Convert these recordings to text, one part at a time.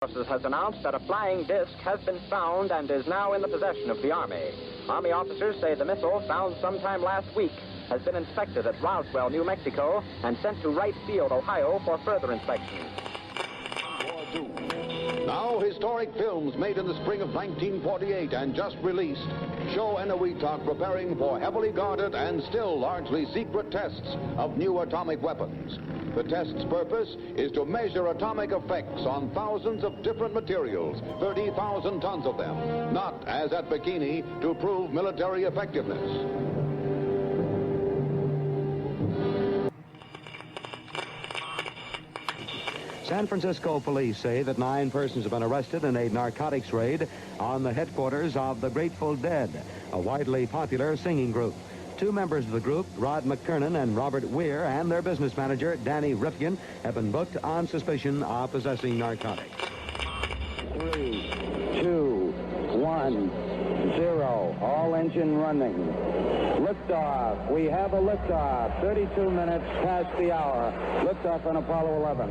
Forces has announced that a flying disc has been found and is now in the possession of the Army. Army officers say the missile, found sometime last week, has been inspected at Roswell, New Mexico, and sent to Wright Field, Ohio, for further inspection. Now, historic films made in the spring of 1948 and just released show Eniwetok preparing for heavily guarded and still largely secret tests of new atomic weapons. The test's purpose is to measure atomic effects on thousands of different materials, 30,000 tons of them, not, as at Bikini, to prove military effectiveness. San Francisco police say that 9 persons have been arrested in a narcotics raid on the headquarters of the Grateful Dead, a widely popular singing group. 2 members of the group, Rod McKernan and Robert Weir, and their business manager, Danny Rifkin, have been booked on suspicion of possessing narcotics. 3, 2, 1, 0. All engine running. Liftoff. We have a liftoff. 32 minutes past the hour. Liftoff on Apollo 11.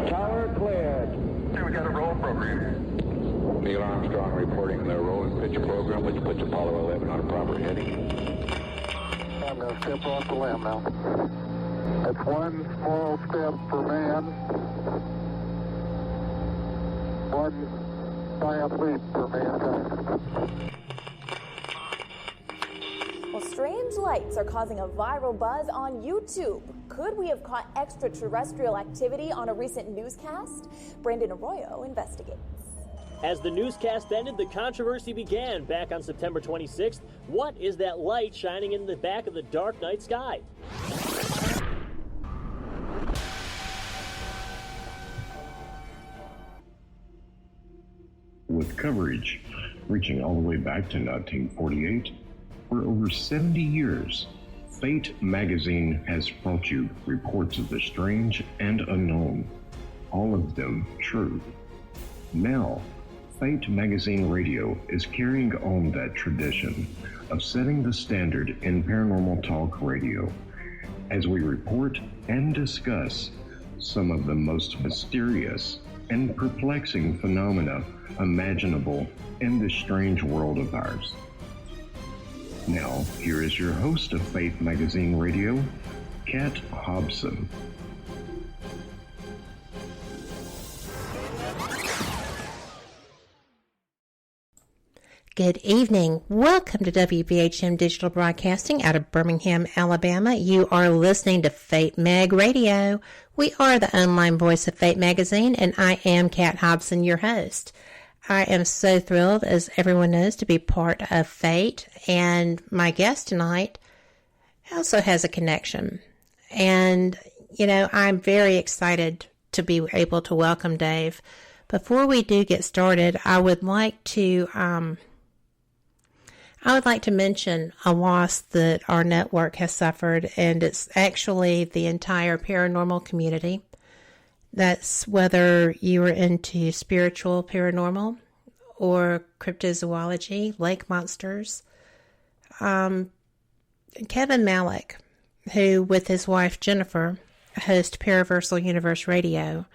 Tower cleared. Okay, we got a roll program. Neil Armstrong reporting the roll and pitch program, which puts Apollo 11 on a proper heading. I'm going to step off the limb now. That's one small step for man, one giant leap for mankind. Well, strange lights are causing a viral buzz on YouTube. Could we have caught extraterrestrial activity on a recent newscast? Brandon Arroyo investigates. As the newscast ended, the controversy began back on September 26th. What is that light shining in the back of the dark night sky? With coverage reaching all the way back to 1948, for over 70 years, Fate magazine has brought you reports of the strange and unknown, all of them true. Now, Fate Magazine Radio is carrying on that tradition of setting the standard in paranormal talk radio as we report and discuss some of the most mysterious and perplexing phenomena imaginable in this strange world of ours. Now, here is your host of Fate Magazine Radio, Kat Hobson. Good evening. Welcome to WBHM Digital Broadcasting out of Birmingham, Alabama. You are listening to Fate Mag Radio. We are the online voice of Fate Magazine, and I am Kat Hobson, your host. I am so thrilled, as everyone knows, to be part of Fate, and my guest tonight also has a connection. And, I'm very excited to be able to welcome Dave. Before we do get started, I would like to mention a loss that our network has suffered, and it's actually the entire paranormal community. That's whether you are into spiritual paranormal or cryptozoology, lake monsters. Kevin Malik, who with his wife Jennifer host Paraversal Universe Radio,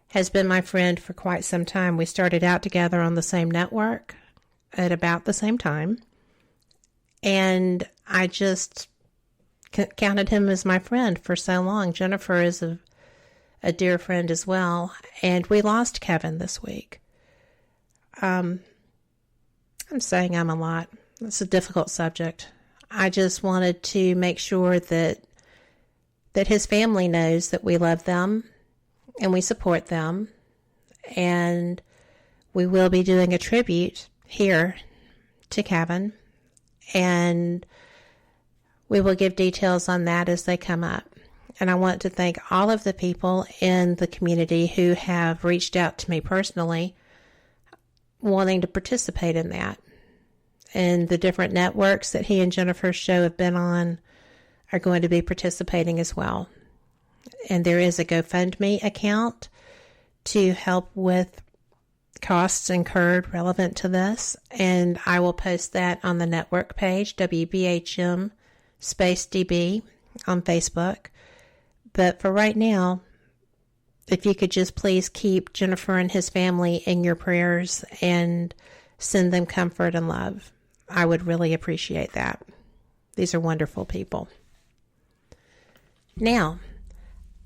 has been my friend for quite some time. We started out together on the same network at about the same time, and I just counted him as my friend for so long. Jennifer is a dear friend as well, and we lost Kevin this week. I'm saying I'm a lot. It's a difficult subject. I just wanted to make sure that his family knows that we love them and we support them, and we will be doing a tribute here to Kevin, and we will give details on that as they come up. And I want to thank all of the people in the community who have reached out to me personally wanting to participate in that. And the different networks that he and Jennifer's show have been on are going to be participating as well. And there is a GoFundMe account to help with costs incurred relevant to this. And I will post that on the network page, WBHM-DB on Facebook. But for right now, if you could just please keep Jennifer and his family in your prayers and send them comfort and love. I would really appreciate that. These are wonderful people. Now,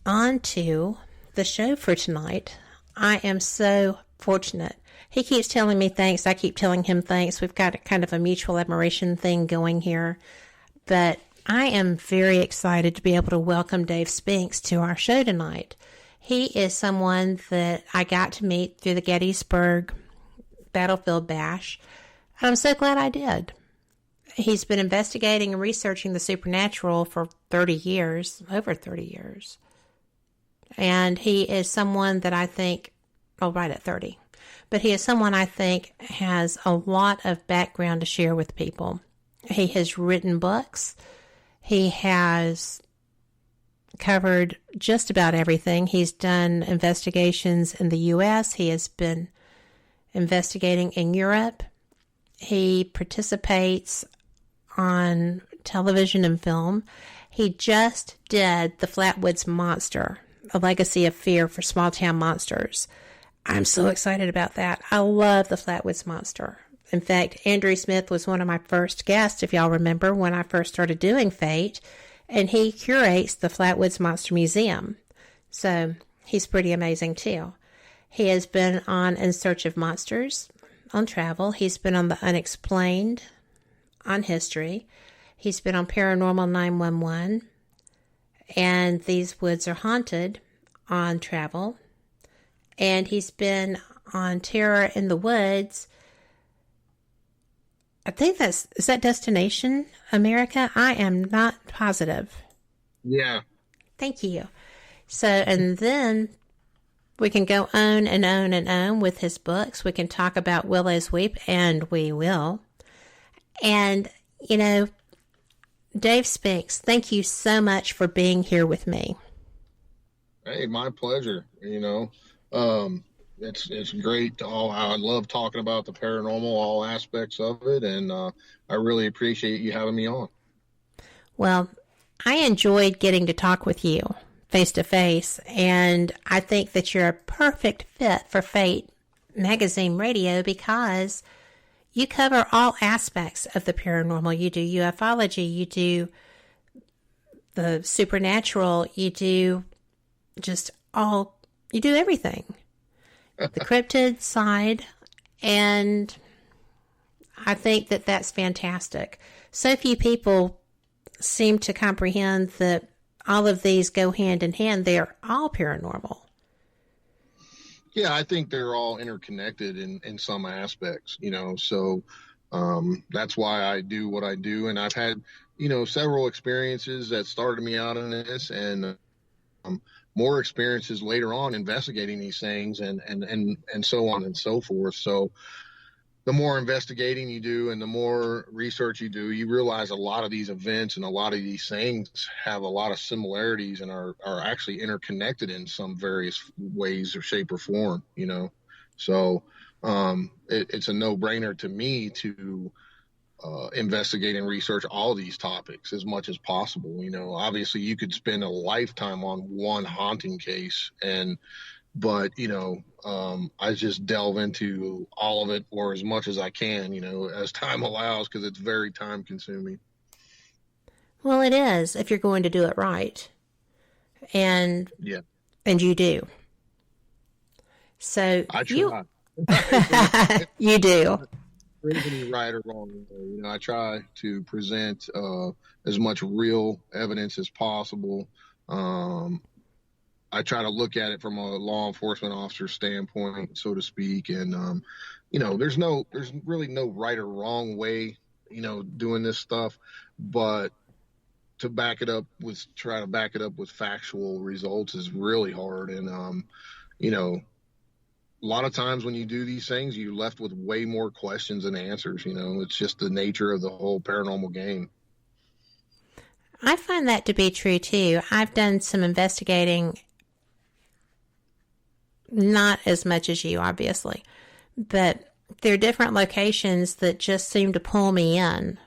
on to the show for tonight. I am so fortunate. He keeps telling me thanks. I keep telling him thanks. We've got kind of a mutual admiration thing going here. But I am very excited to be able to welcome Dave Spinks to our show tonight. He is someone that I got to meet through the Gettysburg Battlefield Bash. And I'm so glad I did. He's been investigating and researching the supernatural for 30 years, over 30 years. And he is someone that I think, right at 30, but he is someone I think has a lot of background to share with people. He has written books. He has covered just about everything. He's done investigations in the U.S. He has been investigating in Europe. He participates on television and film. He just did The Flatwoods Monster, A Legacy of Fear for Small Town Monsters. I'm so excited about that. I love The Flatwoods Monster. In fact, Andrew Smith was one of my first guests, if y'all remember, when I first started doing Fate, and he curates the Flatwoods Monster Museum. So he's pretty amazing too. He has been on In Search of Monsters, on Travel. He's been on The Unexplained, on History. He's been on Paranormal 911 and These Woods Are Haunted on Travel. And he's been on Terror in the Woods. I think is that Destination America? I am not positive. Yeah. Thank you. So, and then we can go on and on and on with his books. We can talk about Willow's Weep, and we will. And, you know, Dave Spinks, thank you so much for being here with me. Hey, my pleasure. You know, it's great. I love talking about the paranormal, all aspects of it, and I really appreciate you having me on. Well, I enjoyed getting to talk with you face to face, and I think that you're a perfect fit for Fate Magazine Radio because you cover all aspects of the paranormal. You do ufology, you do the supernatural, you do you do everything. The cryptid side, and I think that that's fantastic. So few people seem to comprehend that all of these go hand in hand. They're all paranormal. Yeah, I think they're all interconnected in some aspects, you know, so that's why I do what I do. And I've had, you know, several experiences that started me out in this, and more experiences later on investigating these things and so on and so forth. So the more investigating you do and the more research you do, you realize a lot of these events and a lot of these things have a lot of similarities and are actually interconnected in some various ways or shape or form, you know. So it's a no-brainer to me to investigate and research all these topics as much as possible. You know, obviously you could spend a lifetime on one haunting case, but you know, I just delve into all of it, or as much as I can, you know, as time allows, because it's very time consuming. Well, it is, if you're going to do it right. And yeah, and you do. So I try. You do. Any right or wrong, you know, I try to present as much real evidence as possible. I try to look at it from a law enforcement officer standpoint, so to speak. And, you know, there's really no right or wrong way, you know, doing this stuff, but try to back it up with factual results is really hard. And, you know, a lot of times when you do these things, you're left with way more questions than answers. You know, it's just the nature of the whole paranormal game. I find that to be true too. I've done some investigating, not as much as you, obviously, but there are different locations that just seem to pull me in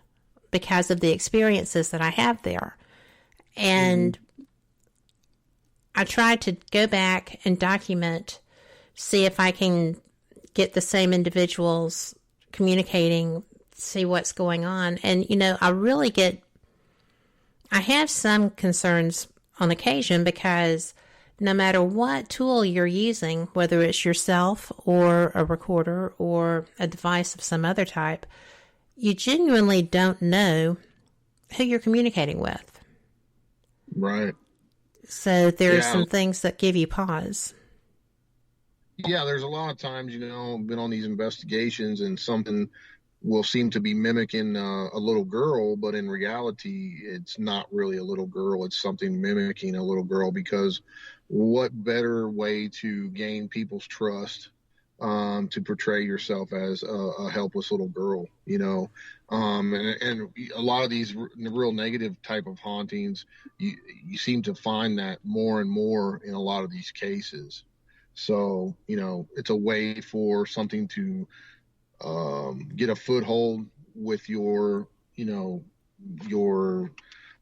because of the experiences that I have there. And I tried to go back and document, see if I can get the same individuals communicating, see what's going on. And, I have some concerns on occasion because no matter what tool you're using, whether it's yourself or a recorder or a device of some other type, you genuinely don't know who you're communicating with. Right. So there are some things that give you pause. Yeah, there's a lot of times, been on these investigations and something will seem to be mimicking a little girl, but in reality, it's not really a little girl. It's something mimicking a little girl, because what better way to gain people's trust to portray yourself as a helpless little girl, and a lot of these real negative type of hauntings, you seem to find that more and more in a lot of these cases. So, it's a way for something to get a foothold with your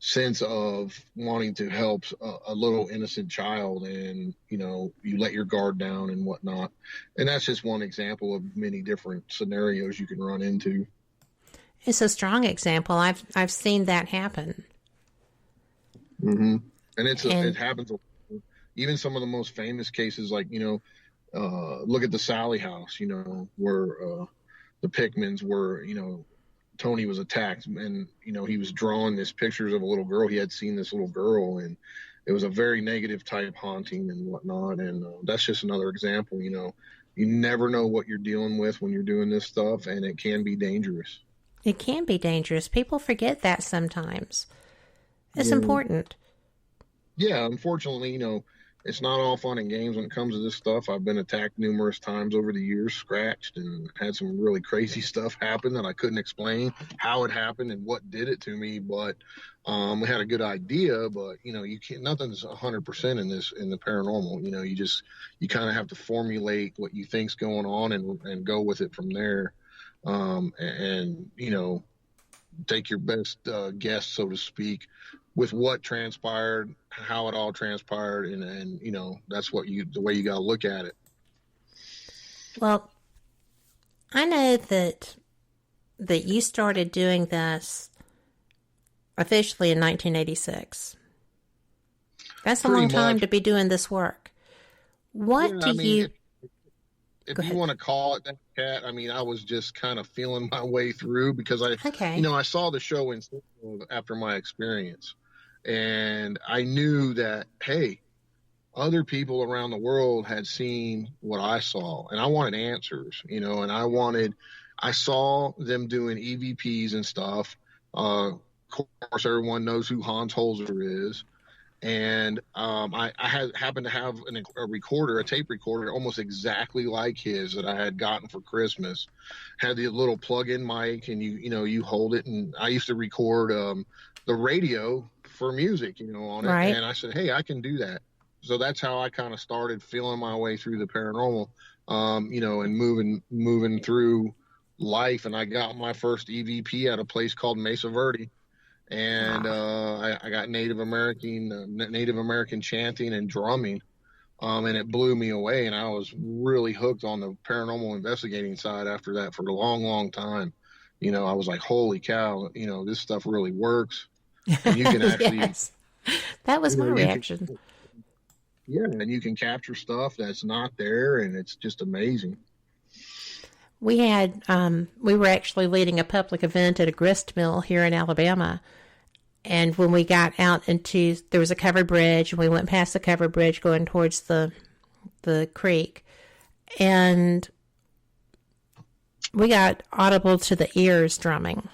sense of wanting to help a little innocent child, and you let your guard down and whatnot. And that's just one example of many different scenarios you can run into. It's a strong example. I've seen that happen. Mm-hmm. And it happens. Even some of the most famous cases, like look at the Sally house, where the Pickmans were, Tony was attacked, and he was drawing these pictures of a little girl. He had seen this little girl, and it was a very negative type haunting and whatnot. And that's just another example. You never know what you're dealing with when you're doing this stuff, and it can be dangerous. It can be dangerous. People forget that sometimes. It's important. Yeah, unfortunately, it's not all fun and games when it comes to this stuff. I've been attacked numerous times over the years, scratched, and had some really crazy stuff happen that I couldn't explain how it happened and what did it to me. But we had a good idea, but you can't. Nothing's 100% in the paranormal. You kind of have to formulate what you think's going on and go with it from there. And take your best guess, so to speak, with what transpired, how it all transpired, and that's the way you got to look at it. Well, I know that you started doing this officially in 1986. That's a long time to be doing this work. What do you... If you want to call it that, Kat, I was just kind of feeling my way through, because I saw the show after my experience, and I knew that, hey, other people around the world had seen what I saw, and I wanted answers, and I saw them doing EVPs and stuff. Of course, everyone knows who Hans Holzer is. And I happened to have a tape recorder, almost exactly like his that I had gotten for Christmas. Had the little plug-in mic, and you hold it. And I used to record the radio for music, on it. Right. And I said, hey, I can do that. So that's how I kind of started feeling my way through the paranormal, and moving through life. And I got my first EVP at a place called Mesa Verde. And I got Native American chanting and drumming, and it blew me away. And I was really hooked on the paranormal investigating side after that for a long, long time. I was like, holy cow, this stuff really works. And you can actually... Yes. That was my reaction. And you can capture stuff that's not there, and it's just amazing. We were actually leading a public event at a grist mill here in Alabama. And when we got out there was a covered bridge, and we went past the covered bridge going towards the creek. And we got audible to the ears drumming.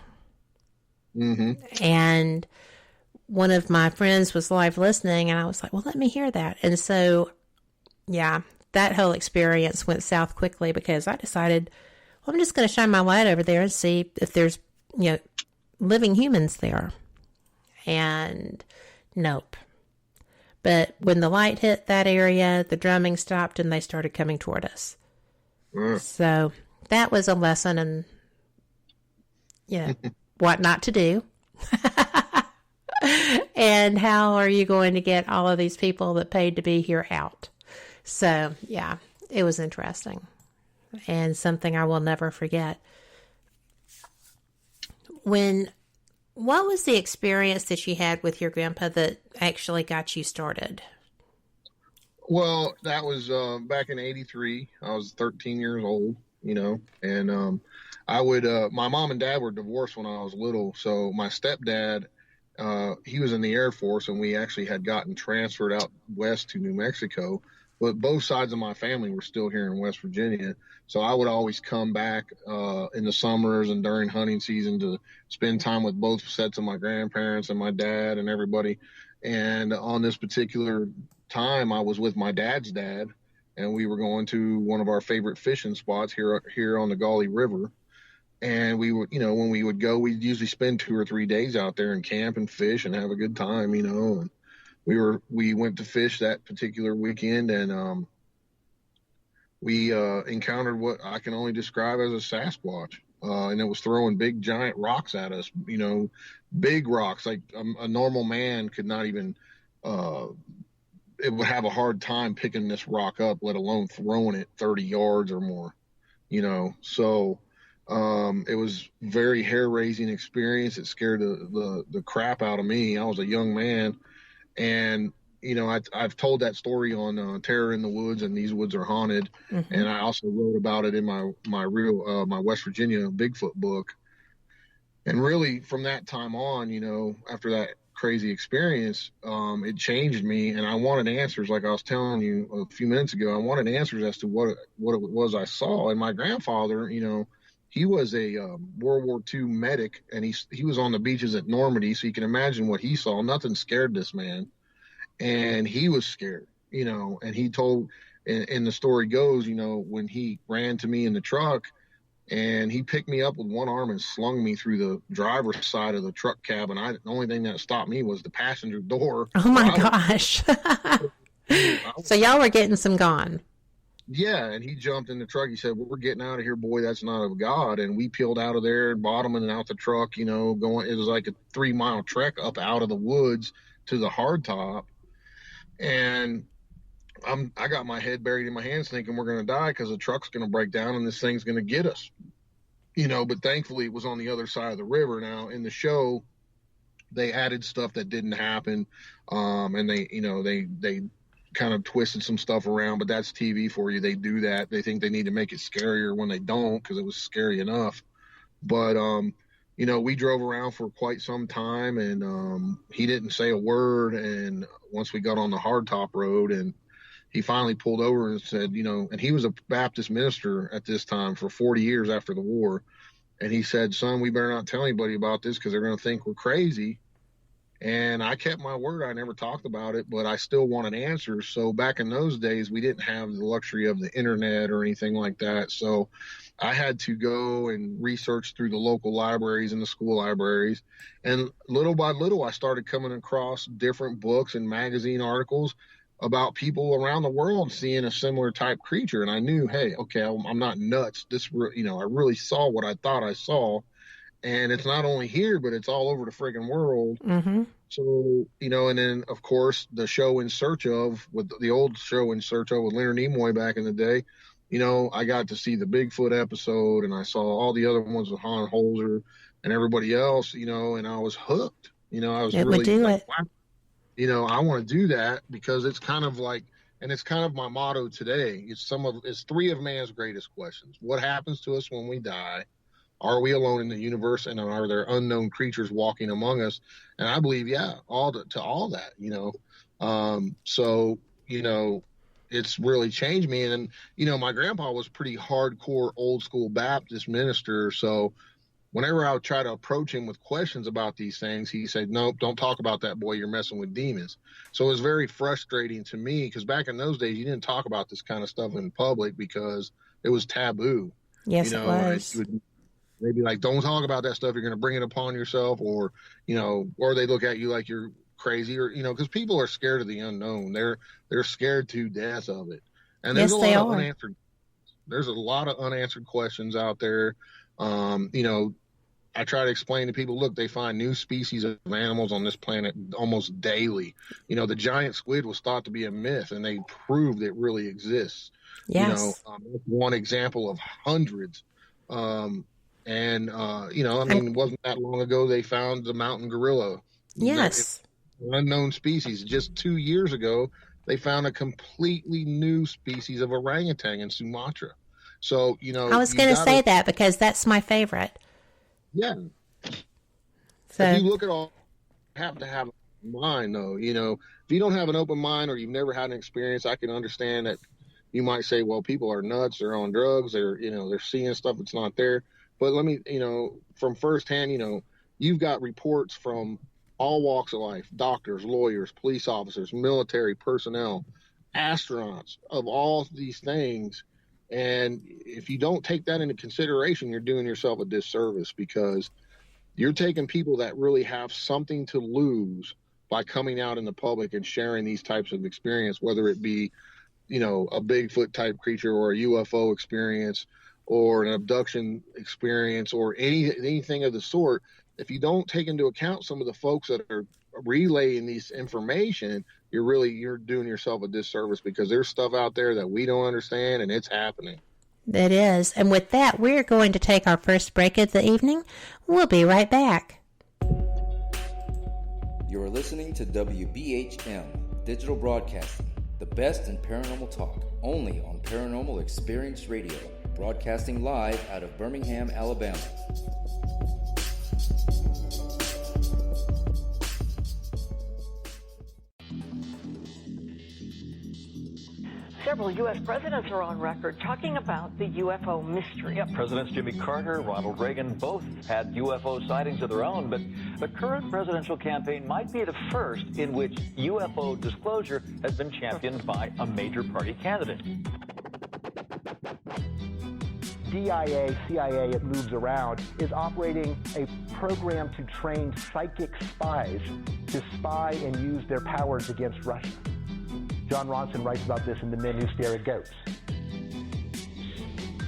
Mm-hmm. And one of my friends was live listening, and I was like, well, let me hear that. And so, yeah, that whole experience went south quickly, because I decided, well, I'm just going to shine my light over there and see if there's, living humans there. And nope. But when the light hit that area, the drumming stopped, and they started coming toward us. So that was a lesson in, what not to do. And how are you going to get all of these people that paid to be here out? So, yeah, it was interesting and something I will never forget. What was the experience that you had with your grandpa that actually got you started? Well, that was back in '83. I was 13 years old, and I would, my mom and dad were divorced when I was little. So my stepdad, he was in the Air Force, and we actually had gotten transferred out west to New Mexico. But both sides of my family were still here in West Virginia. So I would always come back in the summers and during hunting season to spend time with both sets of my grandparents and my dad and everybody. And on this particular time, I was with my dad's dad, and we were going to one of our favorite fishing spots here on the Gauley River. And we would, when we would go, we'd usually spend 2 or 3 days out there and camp and fish and have a good time, and we went to fish that particular weekend, and we encountered what I can only describe as a Sasquatch, and it was throwing big giant rocks at us, big rocks like a normal man could not even it would have a hard time picking this rock up, let alone throwing it 30 yards or more, so it was very hair-raising experience. It scared the crap out of me. I was a young man. And, I've told that story on Terror in the Woods and These Woods Are Haunted. Mm-hmm. And I also wrote about it in my West Virginia Bigfoot book. And really from that time on, after that crazy experience, it changed me. And I wanted answers, like I was telling you a few minutes ago. I wanted answers as to what it was I saw. And my grandfather, he was a World War II medic, and he was on the beaches at Normandy, so you can imagine what he saw. Nothing scared this man, and he was scared, and he told, and the story goes, when he ran to me in the truck, and he picked me up with one arm and slung me through the driver's side of the truck cab, and the only thing that stopped me was the passenger door. Oh, my gosh. So y'all were getting some gone. Yeah, and he jumped in the truck. He said, "We're getting out of here, boy. That's not of God." And we peeled out of there, bottoming and out the truck, going. It was like a 3-mile trek up out of the woods to the hardtop. And I got my head buried in my hands thinking we're going to die because the truck's going to break down and this thing's going to get us. But thankfully it was on the other side of the river. Now, in the show, they added stuff that didn't happen. And they kind of twisted some stuff around, but that's TV for you. They do that. They think they need to make it scarier when they don't, because it was scary enough. But we drove around for quite some time, and he didn't say a word. And once we got on the hardtop road, and he finally pulled over and said, and he was a Baptist minister at this time for 40 years after the war, and he said, "Son, we better not tell anybody about this because they're going to think we're crazy." And I kept my word. I never talked about it, but I still wanted answers. So back in those days, we didn't have the luxury of the internet or anything like that. So I had to go and research through the local libraries and the school libraries. And little by little, I started coming across different books and magazine articles about people around the world seeing a similar type creature. And I knew, hey, okay, I'm not nuts. I really saw what I thought I saw. And it's not only here, but it's all over the friggin' world. Mm-hmm. So, and then, of course, the show In Search Of, with the old show In Search Of with Leonard Nimoy back in the day, I got to see the Bigfoot episode, and I saw all the other ones with Han Holzer and everybody else, and I was hooked. I was really like, wow, I want to do that, because it's kind of like, and it's kind of my motto today. It's 3 of man's greatest questions. What happens to us when we die? Are we alone in the universe, and are there unknown creatures walking among us? And I believe, yeah, all that, So, it's really changed me. And, my grandpa was pretty hardcore old school Baptist minister. So whenever I would try to approach him with questions about these things, he said, "Nope, don't talk about that, boy. You're messing with demons." So it was very frustrating to me, because back in those days, you didn't talk about this kind of stuff in public because it was taboo. Yes, it was. They'd be like, "Don't talk about that stuff. You're going to bring it upon yourself," or they look at you like you're crazy, or, because people are scared of the unknown. They're scared to death of it. And there's a lot of unanswered questions out there. I try to explain to people, look, they find new species of animals on this planet almost daily. You know, the giant squid was thought to be a myth, and they proved it really exists. Yes. You know, one example of hundreds. You know, I mean, it wasn't that long ago they found the mountain gorilla. Yes. Unknown species. Just 2 years ago, they found a completely new species of orangutan in Sumatra. So, you know, I was going to say that because that's my favorite. Yeah. So if you look at all, you have to have a mind, though. You know, if you don't have an open mind or you've never had an experience, I can understand that you might say, well, people are nuts, they're on drugs, they're seeing stuff that's not there. But let me, you know, from firsthand, you know, you've got reports from all walks of life, doctors, lawyers, police officers, military personnel, astronauts, of all these things. And if you don't take that into consideration, you're doing yourself a disservice, because you're taking people that really have something to lose by coming out in the public and sharing these types of experience, whether it be, you know, a Bigfoot type creature or a UFO experience or an abduction experience or anything of the sort. If you don't take into account some of the folks that are relaying this information, you're doing yourself a disservice, because there's stuff out there that we don't understand, and it's happening. It is. And with that, we're going to take our first break of the evening. We'll be right back. You're listening to WBHM Digital Broadcasting, the best in paranormal talk, only on Paranormal Experience Radio, broadcasting live out of Birmingham, Alabama. Several U.S. presidents are on record talking about the UFO mystery. Yeah, Presidents Jimmy Carter, Ronald Reagan both had UFO sightings of their own, but the current presidential campaign might be the first in which UFO disclosure has been championed by a major party candidate. DIA, CIA, it moves around, is operating a program to train psychic spies to spy and use their powers against Russia. John Ronson writes about this in The Men Who Stare at Goats.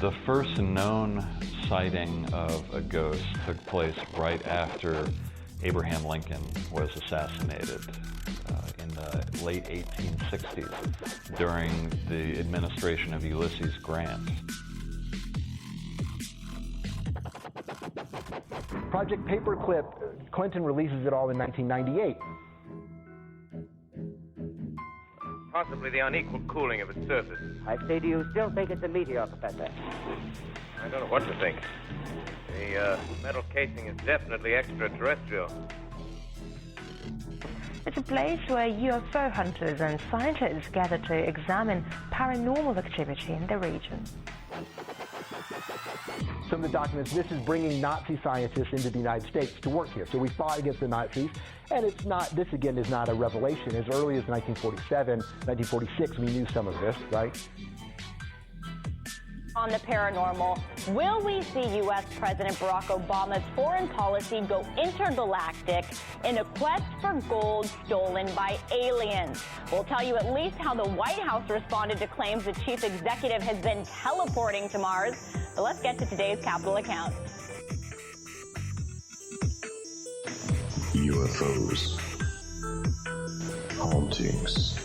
The first known sighting of a ghost took place right after Abraham Lincoln was assassinated in the late 1860s during the administration of Ulysses Grant. Project Paperclip, Clinton releases it all in 1998. Possibly the unequal cooling of its surface. I say, do you still think it's a meteor, Professor? I don't know what to think. The metal casing is definitely extraterrestrial. It's a place where UFO hunters and scientists gather to examine paranormal activity in the region. Some of the documents, this is bringing Nazi scientists into the United States to work here. So we fought against the Nazis, and it's not, this again is not a revelation. As early as 1947, 1946, we knew some of this, right? On the paranormal, will we see U.S. President Barack Obama's foreign policy go intergalactic in a quest for gold stolen by aliens? We'll tell you at least how the White House responded to claims the chief executive has been teleporting to Mars. So let's get to today's Capitol account. UFOs, hauntings,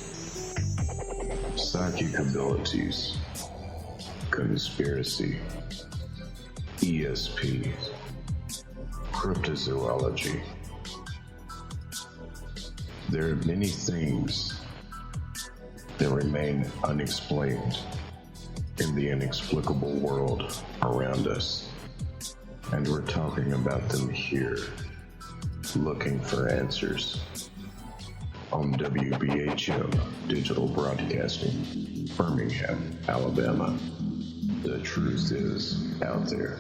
psychic abilities, conspiracy, ESP, cryptozoology. There are many things that remain unexplained in the inexplicable world around us, and we're talking about them here, looking for answers on WBHM Digital Broadcasting, Birmingham, Alabama. The truth is out there.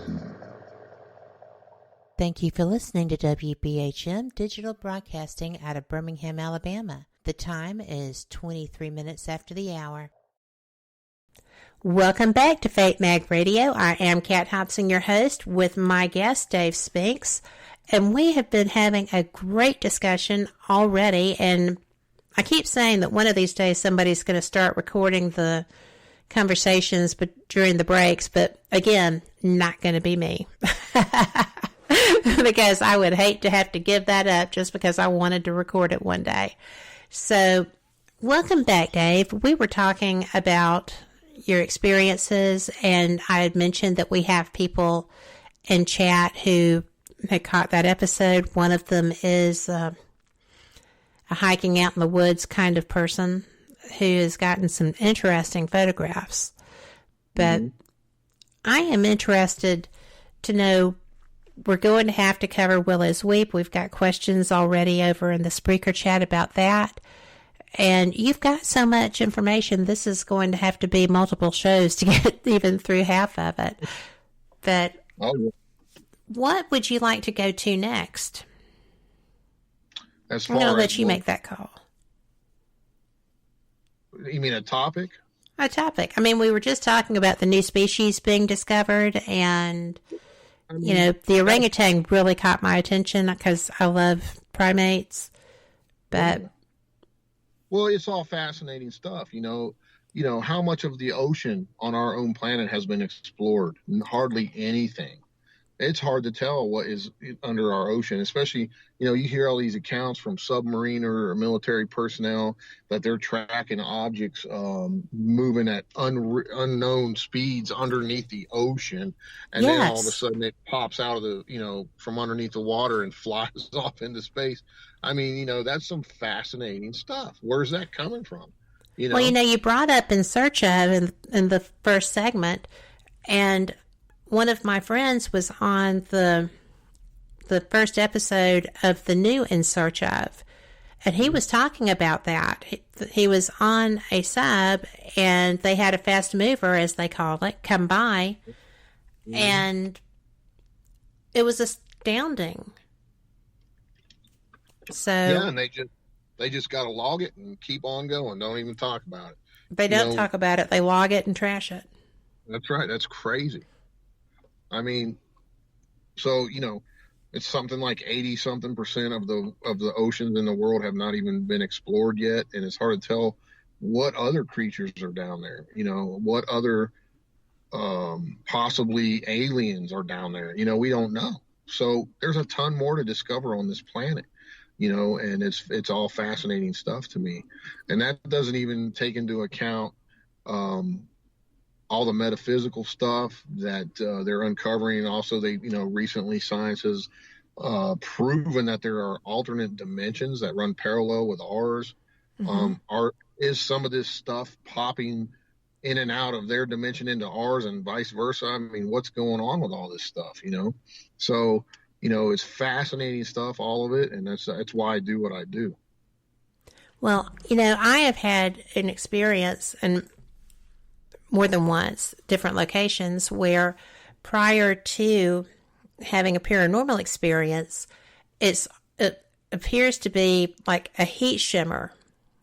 Thank you for listening to WBHM Digital Broadcasting out of Birmingham, Alabama. The time is 23 minutes after the hour. Welcome back to Fate Mag Radio. I am Kat Hobson, your host, with my guest, Dave Spinks. And we have been having a great discussion already. And I keep saying that one of these days somebody's going to start recording the conversations during the breaks. But again, not going to be me. because I would hate to have to give that up just because I wanted to record it one day. So, welcome back, Dave. We were talking about your experiences, and I had mentioned that we have people in chat who had caught that episode. One of them is a hiking out in the woods kind of person who has gotten some interesting photographs. But I am interested to know, we're going to have to cover Willow's Weep. We've got questions already over in the Spreaker chat about that. And you've got so much information, this is going to have to be multiple shows to get even through half of it. But what would you like to go to next? I'm going to let you make that call. You mean a topic? A topic. I mean, we were just talking about the new species being discovered, and the orangutan really caught my attention because I love primates. But well, it's all fascinating stuff. How much of the ocean on our own planet has been explored? Hardly anything. It's hard to tell what is under our ocean, especially, you hear all these accounts from submarine or military personnel that they're tracking objects moving at unknown speeds underneath the ocean. And then all of a sudden it pops out of the, from underneath the water and flies off into space. I mean, that's some fascinating stuff. Where's that coming from? Well, you brought up In Search Of in the first segment, and one of my friends was on the first episode of the new In Search Of, and he was talking about that. He was on a sub, and they had a fast mover, as they call it, come by, and it was astounding. So and they just got to log it and keep on going. Don't even talk about it. They don't talk about it. They log it and trash it. That's right. That's crazy. I mean, so, it's something like 80-something% of the oceans in the world have not even been explored yet. And it's hard to tell what other creatures are down there, what other possibly aliens are down there. We don't know. So there's a ton more to discover on this planet, and it's all fascinating stuff to me. And that doesn't even take into account all the metaphysical stuff that they're uncovering. And also recently science has proven that there are alternate dimensions that run parallel with ours. Is some of this stuff popping in and out of their dimension into ours and vice versa? I mean, what's going on with all this stuff, So, it's fascinating stuff, all of it. And that's why I do what I do. Well, I have had an experience, and more than once, different locations, where prior to having a paranormal experience, it appears to be like a heat shimmer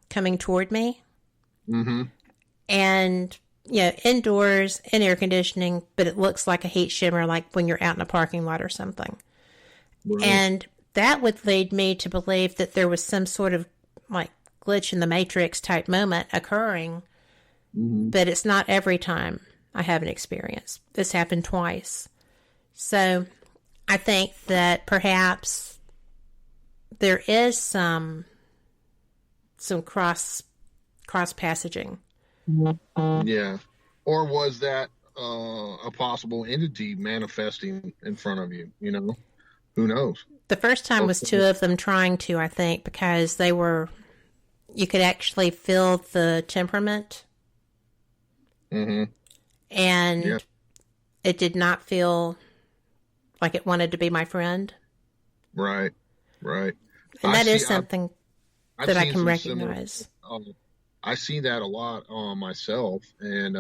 coming toward me. And, indoors, in air conditioning, but it looks like a heat shimmer, like when you're out in a parking lot or something. Right. And that would lead me to believe that there was some sort of like glitch in the Matrix type moment occurring. But it's not every time I have an experience. This happened twice. So I think that perhaps there is some cross passaging. Yeah. Or was that a possible entity manifesting in front of you? Who knows? The first time was two of them trying to, I think, because you could actually feel the temperament. And it did not feel like it wanted to be my friend. Right. And that is something that I can recognize. I see that a lot myself, and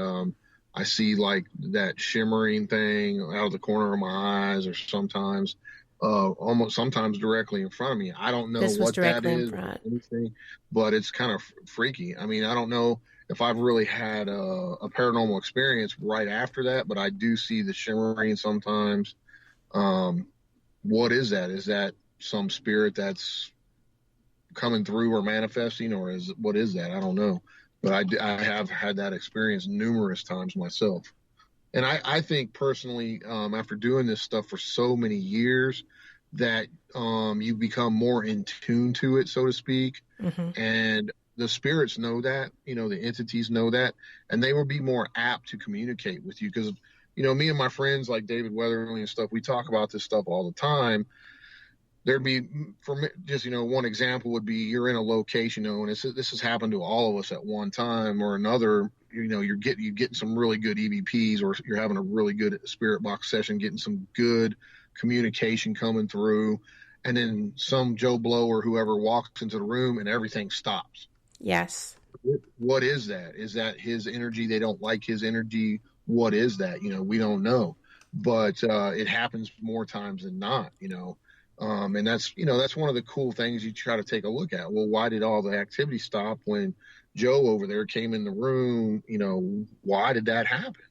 I see like that shimmering thing out of the corner of my eyes, or sometimes sometimes directly in front of me. I don't know what that is or anything, but it's kind of freaky. I mean, I don't know if I've really had a paranormal experience right after that, but I do see the shimmering sometimes. What is that? Is that some spirit that's coming through or manifesting, or what is that? I don't know, but I have had that experience numerous times myself. And I think personally, after doing this stuff for so many years, that you become more in tune to it, so to speak. And the spirits know that, the entities know that, and they will be more apt to communicate with you. Because, me and my friends like David Weatherly and stuff, we talk about this stuff all the time. There'd be, for me, just, one example would be you're in a location, and this has happened to all of us at one time or another. You're getting some really good EVPs, or you're having a really good spirit box session, getting some good communication coming through, and then some Joe Blow or whoever walks into the room and everything stops. Yes. What is that? Is that his energy? They don't like his energy. What is that? We don't know, but it happens more times than not, and that's one of the cool things you try to take a look at. Well, why did all the activity stop when Joe over there came in the room? Why did that happen?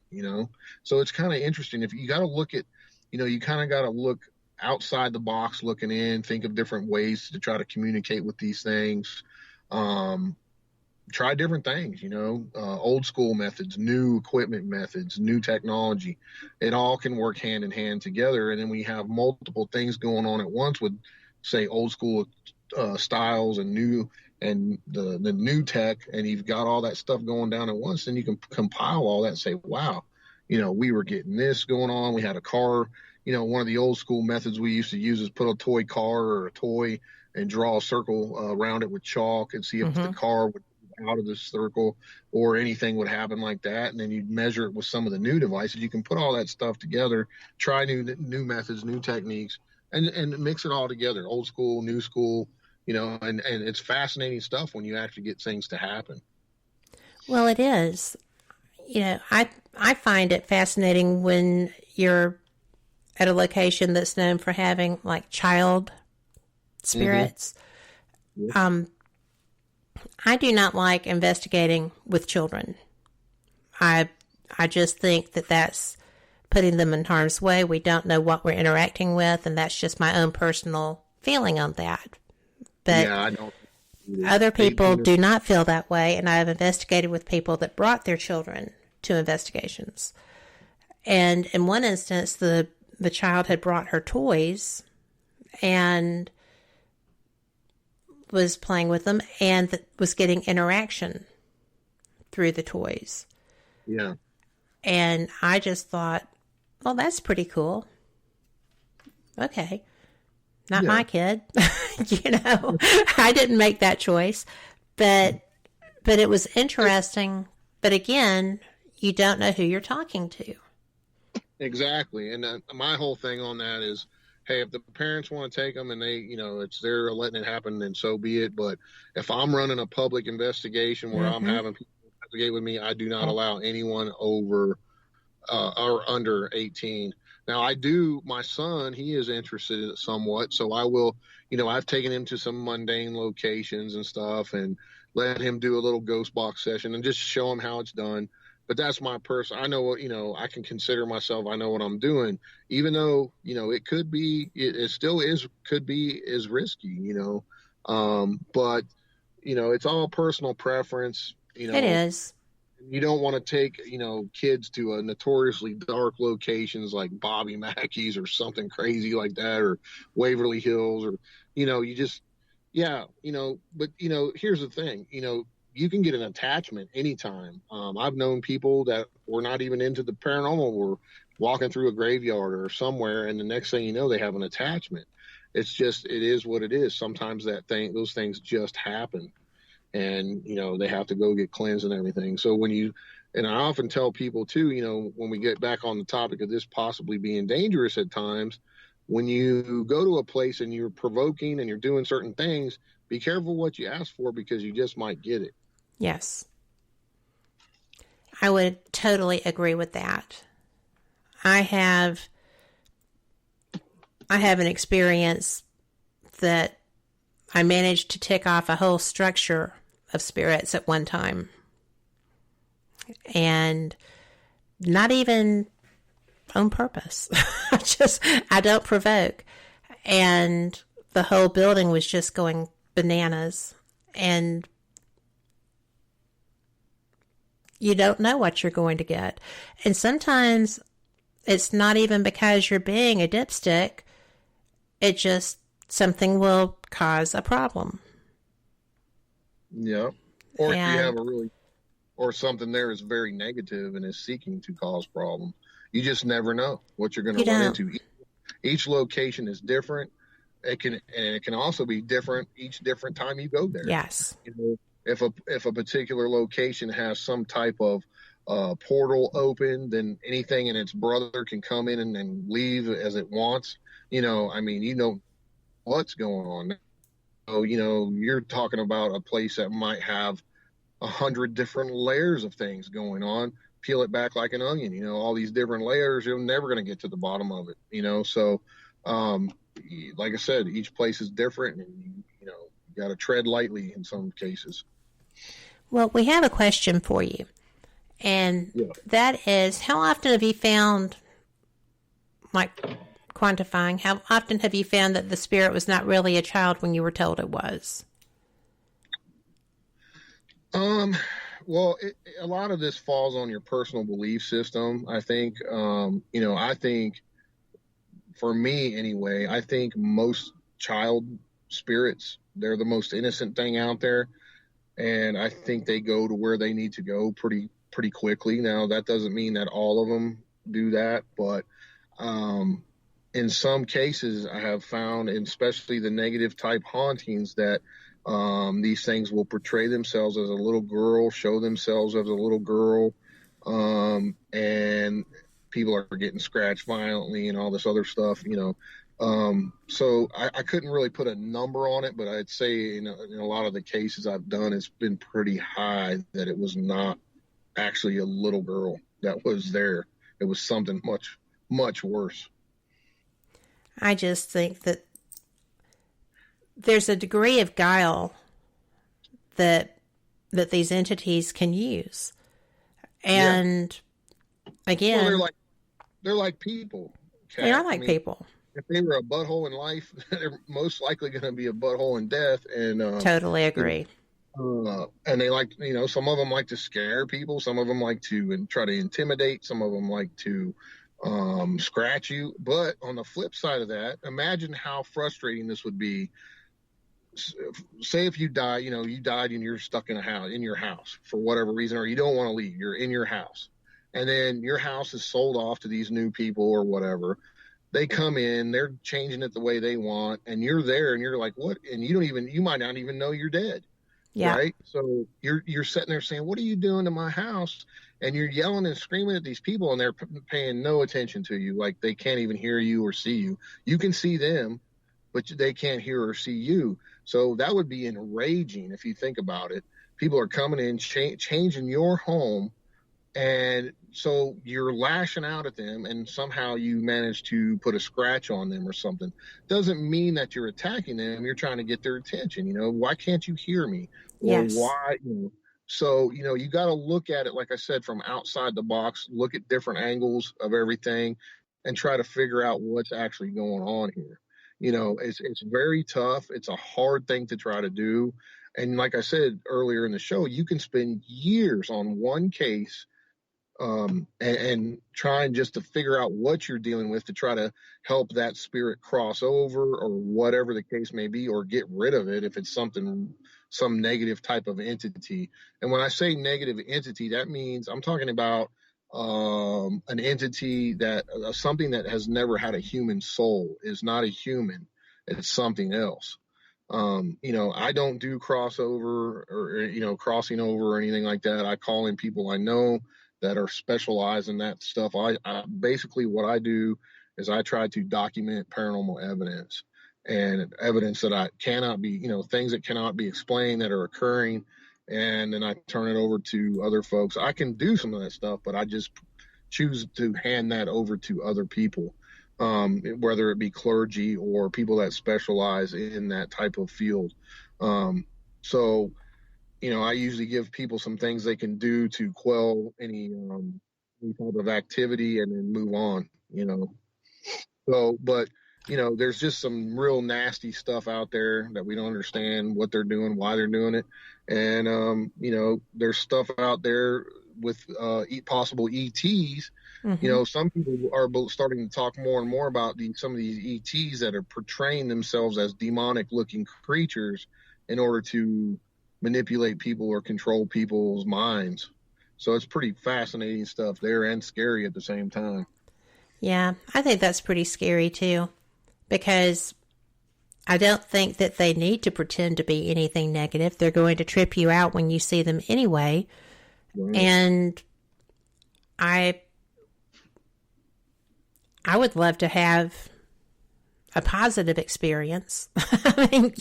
So it's kind of interesting. If you got to look at, you kind of got to look outside the box, looking in, think of different ways to try to communicate with these things. Try different things, old school methods, new equipment methods, new technology. It all can work hand in hand together. And then we have multiple things going on at once with, say, old school styles and the new tech, and you've got all that stuff going down at once. Then you can compile all that and say, wow, we were getting this going on. We had a car, one of the old school methods we used to use is put a toy car or a toy and draw a circle around it with chalk and see if the car would out of the circle or anything would happen like that. And then you'd measure it with some of the new devices. You can put all that stuff together, try new methods, new techniques, and mix it all together, old school, new school, and it's fascinating stuff when you actually get things to happen. Well, it is. I find it fascinating when you're at a location that's known for having like child spirits. I do not like investigating with children. I just think that that's putting them in harm's way. We don't know what we're interacting with, and that's just my own personal feeling on that. But yeah, I don't. Other people do not feel that way, and I have investigated with people that brought their children to investigations. And in one instance, the child had brought her toys and was playing with them and was getting interaction through the toys. Yeah. And I just thought, well, that's pretty cool. Okay. Not my kid. I didn't make that choice, but it was interesting. But again, you don't know who you're talking to. Exactly. And my whole thing on that is, hey, if the parents want to take them and they, it's they're letting it happen, then so be it. But if I'm running a public investigation where I'm having people investigate with me, I do not allow anyone over or under 18. Now, my son, he is interested somewhat, so I will, I've taken him to some mundane locations and stuff and let him do a little ghost box session and just show him how it's done. But that's my person. I know what, I can consider myself, I know what I'm doing, even though, it could be, it still could be risky, but, it's all personal preference, It is. You don't want to take, kids to a notoriously dark locations like Bobby Mackey's or something crazy like that, or Waverly Hills, or, you just, but, here's the thing, you can get an attachment anytime. I've known people that were not even into the paranormal, were walking through a graveyard or somewhere, and the next thing you know, they have an attachment. It's just, it is what it is. Sometimes those things just happen. And, they have to go get cleansed and everything. So and I often tell people too, when we get back on the topic of this possibly being dangerous at times, when you go to a place and you're provoking and you're doing certain things, be careful what you ask for, because you just might get it. Yes. I would totally agree with that. I have an experience that I managed to tick off a whole structure of spirits at one time. And not even on purpose. I don't provoke. And the whole building was just going bananas. And you don't know what you're going to get. And sometimes it's not even because you're being a dipstick. It just, something will cause a problem. Yeah. Or if you have or something there is very negative and is seeking to cause problems. You just never know what you're going to run into. Each location is different. It can also be different each different time you go there. Yes. If a particular location has some type of portal open, then anything in its brother can come in and leave as it wants. What's going on. So, you're talking about a place that might have 100 different layers of things going on. Peel it back like an onion, all these different layers, you're never going to get to the bottom of it, so like I said, each place is different, and you got to tread lightly in some cases. Well, we have a question for you, and that is, how often have you found, like quantifying, how often have you found that the spirit was not really a child when you were told it was? Well, a lot of this falls on your personal belief system. I think, I think for me anyway, I think most child spirits, they're the most innocent thing out there. And I think they go to where they need to go pretty quickly. Now, that doesn't mean that all of them do that, but, in some cases I have found, and especially the negative type hauntings, that these things will portray themselves as a little girl, show themselves as a little girl, and people are getting scratched violently and all this other stuff, so I couldn't really put a number on it, but I'd say in a lot of the cases I've done, it's been pretty high that it was not actually a little girl that was there. It was something much, much worse. I just think that there's a degree of guile that these entities can use. And again, well, they're like people. Kat. They are like people. If they were a butthole in life, they're most likely going to be a butthole in death. And totally agree. And they like, some of them like to scare people. Some of them like to try to intimidate. Some of them like to scratch you. But on the flip side of that, imagine how frustrating this would be. Say if you die, you died and you're stuck in your house for whatever reason, or you don't want to leave, you're in your house, and then your house is sold off to these new people or whatever. They come in, they're changing it the way they want, and you're there and you're like, what? And you might not even know you're dead. Yeah. Right. So you're sitting there saying, what are you doing to my house? And you're yelling and screaming at these people, and they're paying no attention to you. Like, they can't even hear you or see you. You can see them, but they can't hear or see you. So that would be enraging if you think about it. People are coming in, changing your home, and so you're lashing out at them, and somehow you manage to put a scratch on them or something. Doesn't mean that you're attacking them. You're trying to get their attention. Why can't you hear me? Or yes. Why? So, you got to look at it, like I said, from outside the box, look at different angles of everything, and try to figure out what's actually going on here. It's very tough. It's a hard thing to try to do. And like I said earlier in the show, you can spend years on one case and trying just to figure out what you're dealing with to try to help that spirit cross over or whatever the case may be, or get rid of it if it's some negative type of entity. And when I say negative entity, that means I'm talking about an entity that something that has never had a human soul, is not a human. It's something else. I don't do crossover or, crossing over or anything like that. I call in people I know that are specialized in that stuff. I basically, what I do is I try to document paranormal evidence and evidence that cannot be, things that cannot be explained that are occurring. And then I turn it over to other folks. I can do some of that stuff, but I just choose to hand that over to other people, whether it be clergy or people that specialize in that type of field. So, I usually give people some things they can do to quell any type of activity and then move on, So, but, there's just some real nasty stuff out there that we don't understand what they're doing, why they're doing it. And, there's stuff out there with possible ETs, some people are starting to talk more and more about some of these ETs that are portraying themselves as demonic-looking creatures in order to manipulate people or control people's minds. So it's pretty fascinating stuff there and scary at the same time. Yeah, I think that's pretty scary too, because I don't think that they need to pretend to be anything negative. They're going to trip you out when you see them anyway. Right. And I would love to have a positive experience. I mean,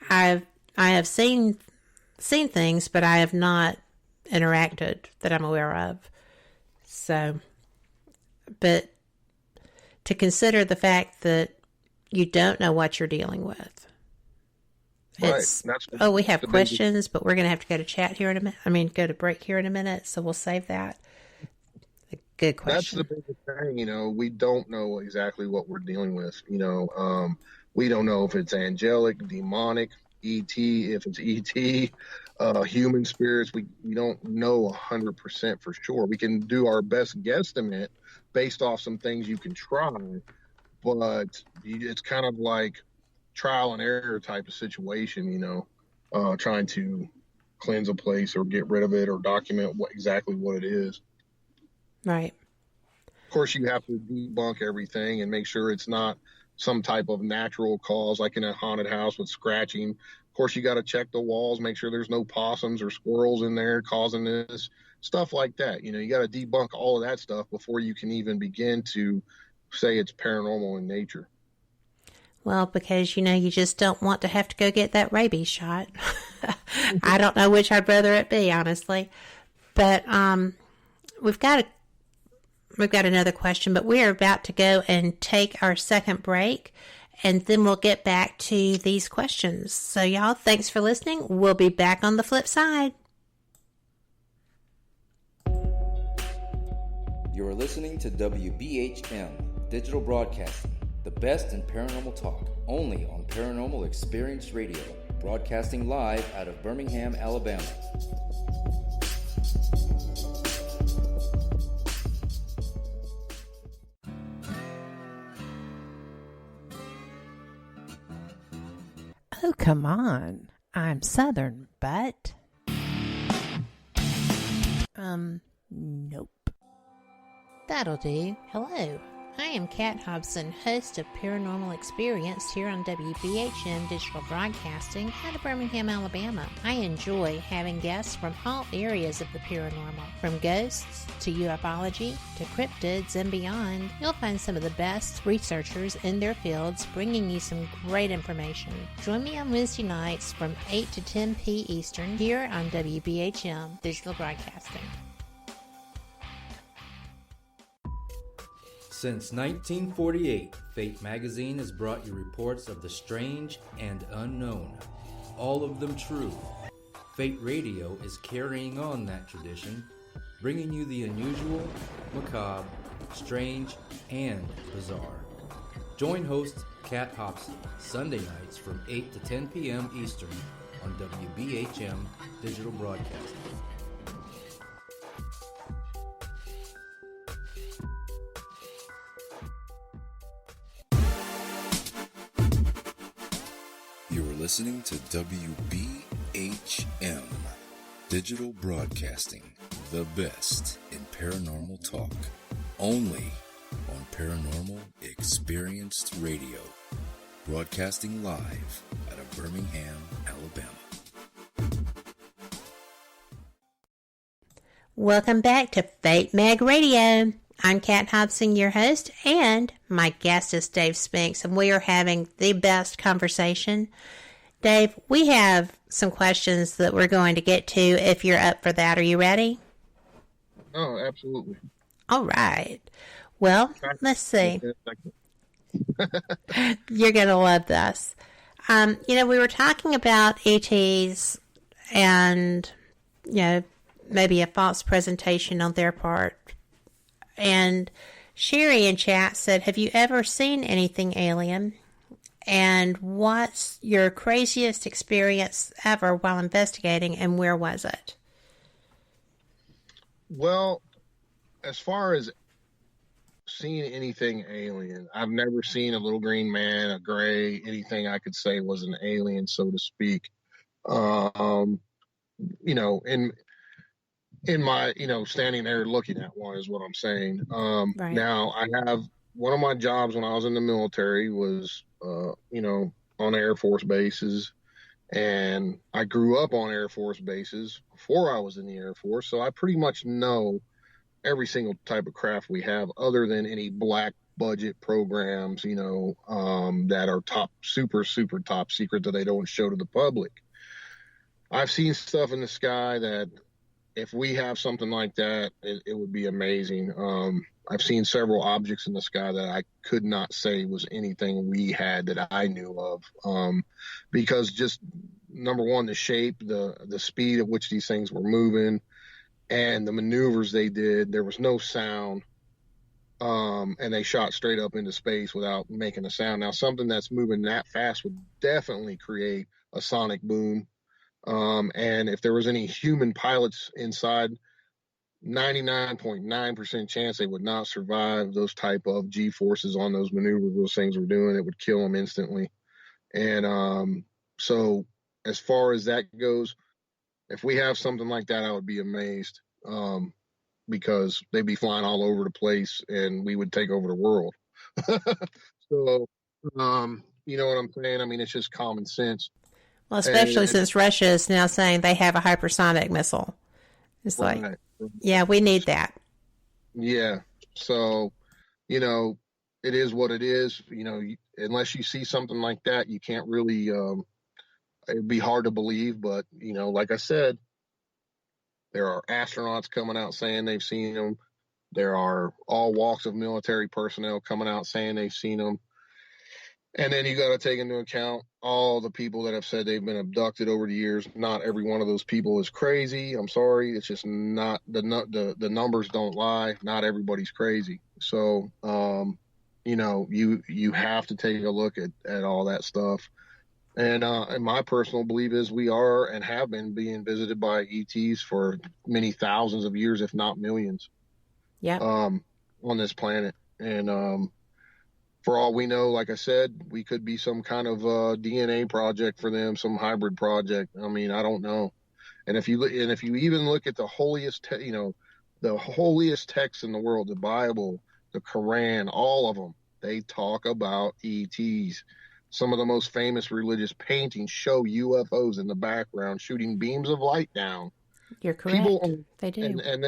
I have seen things, but I have not interacted that I'm aware of. So, but to consider the fact that you don't know what you're dealing with. It's, right. We have questions, but we're going to have to go to chat here in a minute. Go to break here in a minute, so we'll save that. A good question. That's the biggest thing, we don't know exactly what we're dealing with. We don't know if it's angelic, demonic, ET, if it's ET, human spirits. We don't know 100% for sure. We can do our best guesstimate based off some things you can try, but it's kind of like trial and error type of situation, trying to cleanse a place or get rid of it or document exactly what it is. Right. Of course, you have to debunk everything and make sure it's not some type of natural cause, like in a haunted house with scratching. Of course, you got to check the walls, make sure there's no possums or squirrels in there causing this, stuff like that. You got to debunk all of that stuff before you can even begin to say it's paranormal in nature. Well, because, you just don't want to have to go get that rabies shot. I don't know which I'd rather it be, honestly. But we've got another question, but we are about to go and take our second break, and then we'll get back to these questions. So, y'all, thanks for listening. We'll be back on the flip side. You're listening to WBHM Digital Broadcasting, the best in paranormal talk, only on Paranormal Experience Radio, broadcasting live out of Birmingham, Alabama. Oh, come on. I'm Southern, but... Nope. That'll do. Hello. I am Kat Hobson, host of Paranormal Experience here on WBHM Digital Broadcasting out of Birmingham, Alabama. I enjoy having guests from all areas of the paranormal, from ghosts to ufology to cryptids and beyond. You'll find some of the best researchers in their fields bringing you some great information. Join me on Wednesday nights from 8 to 10 p. Eastern here on WBHM Digital Broadcasting. Since 1948, Fate magazine has brought you reports of the strange and unknown, all of them true. Fate Radio is carrying on that tradition, bringing you the unusual, macabre, strange, and bizarre. Join host Kat Hobson Sunday nights from 8 to 10 p.m. Eastern on WBHM Digital Broadcasting. Listening to WBHM Digital Broadcasting, the best in paranormal talk, only on Paranormal Experienced Radio, broadcasting live out of Birmingham, Alabama. Welcome back to Fate Mag Radio. I'm Kat Hobson, your host, and my guest is Dave Spinks, and we are having the best conversation. Dave, we have some questions that we're going to get to if you're up for that. Are you ready? Oh, absolutely. All right. Well, let's see. You're going to love this. We were talking about ETs and, maybe a false presentation on their part. And Sherry in chat said, have you ever seen anything alien? And what's your craziest experience ever while investigating, and where was it? Well, as far as seeing anything alien, I've never seen a little green man, a gray, anything I could say was an alien, so to speak. You know, in my, you know, standing there looking at one is what I'm saying. Right. Now, I have one of my jobs when I was in the military was, you know, on Air Force bases. And I grew up on Air Force bases before I was in the Air Force. So I pretty much know every single type of craft we have other than any black budget programs, you know, that are super top secret that they don't show to the public. I've seen stuff in the sky that if we have something like that, it would be amazing. I've seen several objects in the sky that I could not say was anything we had that I knew of, because just number one, the shape, the speed at which these things were moving, and the maneuvers they did. There was no sound, and they shot straight up into space without making a sound. Now, something that's moving that fast would definitely create a sonic boom. And if there was any human pilots inside, 99.9% chance they would not survive those type of G-forces on those maneuvers those things were doing. It would kill them instantly. And so as far as that goes, if we have something like that, I would be amazed, because they'd be flying all over the place and we would take over the world. So, you know what I'm saying? I mean, it's just common sense. Well, especially since Russia is now saying they have a hypersonic missile. It's like, yeah, we need that. Yeah. So, you know, it is what it is. You know, unless you see something like that, you can't really, it'd be hard to believe. But, you know, like I said, there are astronauts coming out saying they've seen them. There are all walks of military personnel coming out saying they've seen them. And then you got to take into account all the people that have said they've been abducted over the years. Not every one of those people is crazy. I'm sorry. It's just not the numbers don't lie. Not everybody's crazy. So, you know, you have to take a look at all that stuff. And my personal belief is we are and have been being visited by ETs for many thousands of years, if not millions. Yeah. On this planet. And, for all we know, like I said, we could be some kind of DNA project for them, some hybrid project. I mean, I don't know. And if you even look at the holiest, the holiest text in the world, the Bible, the Quran, all of them, they talk about ETs. Some of the most famous religious paintings show UFOs in the background shooting beams of light down. You're correct. They do. And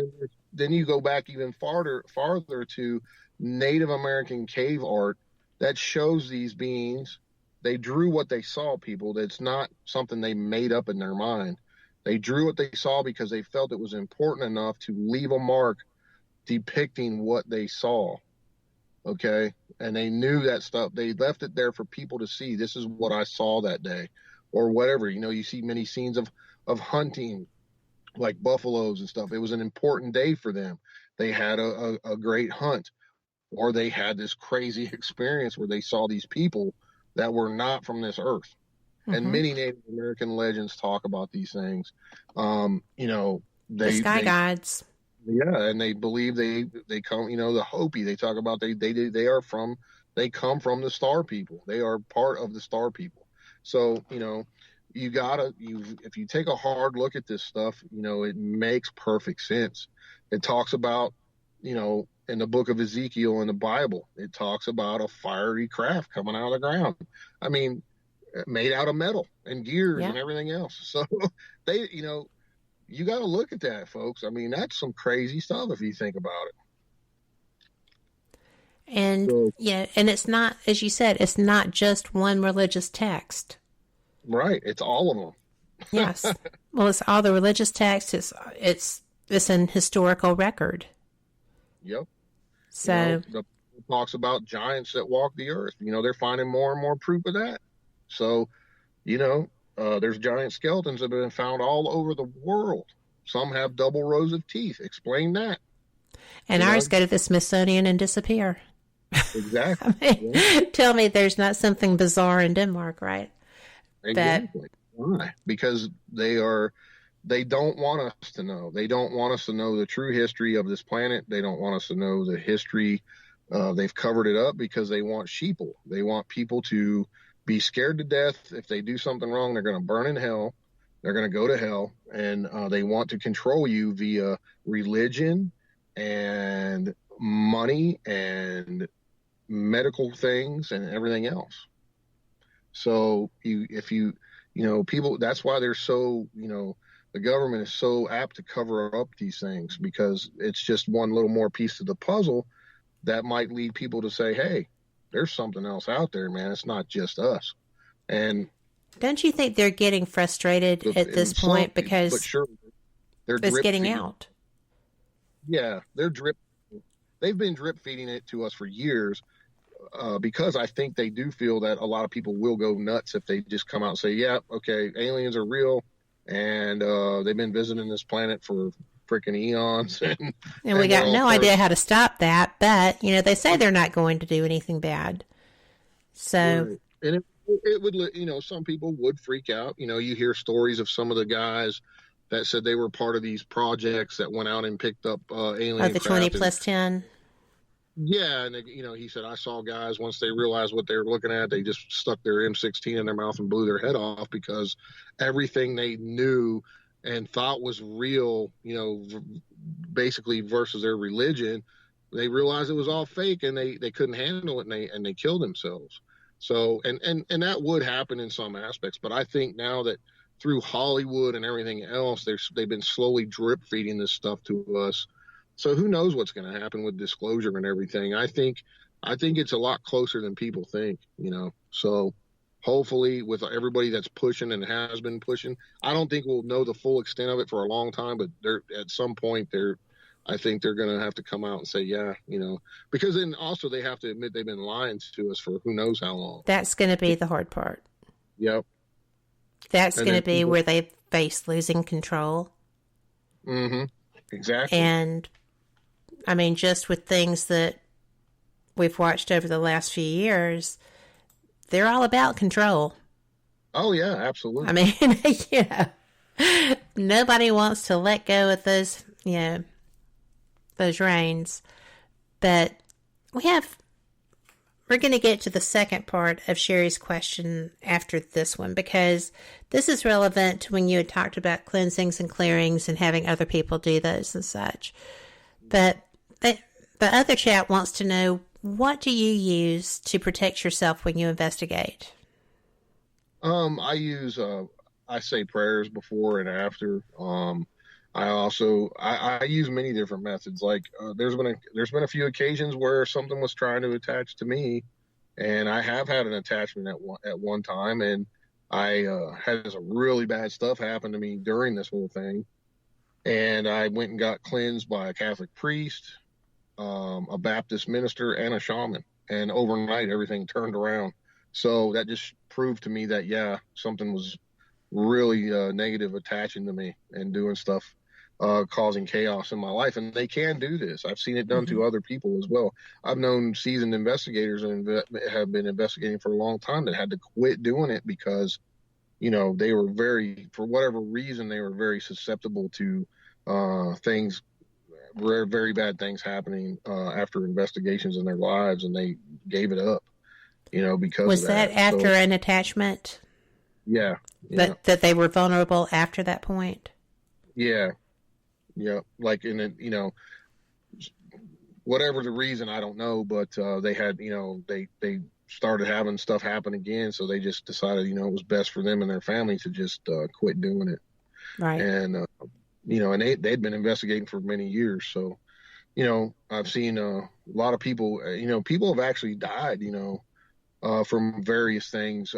then you go back even farther to Native American cave art that shows these beings. They drew what they saw, people. That's not something they made up in their mind. They drew what they saw because they felt it was important enough to leave a mark depicting what they saw. Okay? And they knew that stuff. They left it there for people to see. This is what I saw that day, or whatever. You know, you see many scenes of hunting, like buffaloes and stuff. It was an important day for them. They had a great hunt. Or they had this crazy experience where they saw these people that were not from this earth. Mm-hmm. And many Native American legends talk about these things. You know, the sky gods. Yeah, and they believe they come. You know, the Hopi. They talk about they come from the star people. They are part of the star people. So you know, if you take a hard look at this stuff, you know, it makes perfect sense. It talks about, you know, in the book of Ezekiel in the Bible, it talks about a fiery craft coming out of the ground. I mean, made out of metal and gears and everything else. So they, you know, you got to look at that, folks. I mean, that's some crazy stuff if you think about it. And and it's not, as you said, it's not just one religious text. Right. It's all of them. Yes. Well, it's all the religious texts. It's an historical record. Yep. So you know, the talks about giants that walk the earth. You know, they're finding more and more proof of that. So, you know, there's giant skeletons that have been found all over the world. Some have double rows of teeth. Explain that. And ours go to the Smithsonian and disappear. Exactly. I mean, tell me there's not something bizarre in Denmark, right? Exactly. Why? Because they are they don't want us to know. They don't want us to know the true history of this planet. They don't want us to know the history. They've covered it up because they want sheeple. They want people to be scared to death. If they do something wrong, they're going to burn in hell. They're going to go to hell. And they want to control you via religion and money and medical things and everything else. So people, that's why they're so, the government is so apt to cover up these things, because it's just one little more piece of the puzzle that might lead people to say, hey, there's something else out there, man. It's not just us. And don't you think they're getting frustrated at this point because it's getting out? Yeah, they've been drip feeding it to us for years, because I think they do feel that a lot of people will go nuts if they just come out and say, yeah, okay, aliens are real, and they've been visiting this planet for freaking eons. And we got no idea how to stop that, but, they say they're not going to do anything bad. So... And it would, some people would freak out. You hear stories of some of the guys that said they were part of these projects that went out and picked up alien craft. The 20 plus 10. Yeah, and he said, I saw guys, once they realized what they were looking at, they just stuck their M16 in their mouth and blew their head off, because everything they knew and thought was real, basically versus their religion, they realized it was all fake, and they couldn't handle it, and they killed themselves. So, and that would happen in some aspects, but I think now that through Hollywood and everything else, they've been slowly drip feeding this stuff to us. So who knows what's going to happen with disclosure and everything. I think it's a lot closer than people think, so hopefully with everybody that's pushing and has been pushing, I don't think we'll know the full extent of it for a long time, but at some point I think they're going to have to come out and say, yeah, because then also they have to admit they've been lying to us for who knows how long. That's going to be the hard part. Yep. That's going to be where they face losing control. Mm-hmm. Exactly. And, just with things that we've watched over the last few years, they're all about control. Oh, yeah, absolutely. Nobody wants to let go of those, those reins. But we're going to get to the second part of Sherry's question after this one, because this is relevant to when you had talked about cleansings and clearings and having other people do those and such. But the other chat wants to know, what do you use to protect yourself when you investigate? I use, I say prayers before and after. I use many different methods. Like there's been a few occasions where something was trying to attach to me, and I have had an attachment at one time, and I had some really bad stuff happen to me during this whole thing, and I went and got cleansed by a Catholic priest, a Baptist minister, and a shaman, and overnight everything turned around. So that just proved to me that something was really negative attaching to me and doing stuff, causing chaos in my life. And they can do this. I've seen it done to other people as well. I've known seasoned investigators and have been investigating for a long time that had to quit doing it because, they were for whatever reason, they were very susceptible to things, very bad things happening after investigations in their lives, and they gave it up, because was of that. After an attachment? Yeah. That they were vulnerable after that point? Yeah. Yeah. Like, whatever the reason, I don't know, but they had, they started having stuff happen again. So they just decided, it was best for them and their family to just quit doing it. Right. And, and they'd been investigating for many years. So, I've seen a lot of people, people have actually died, from various things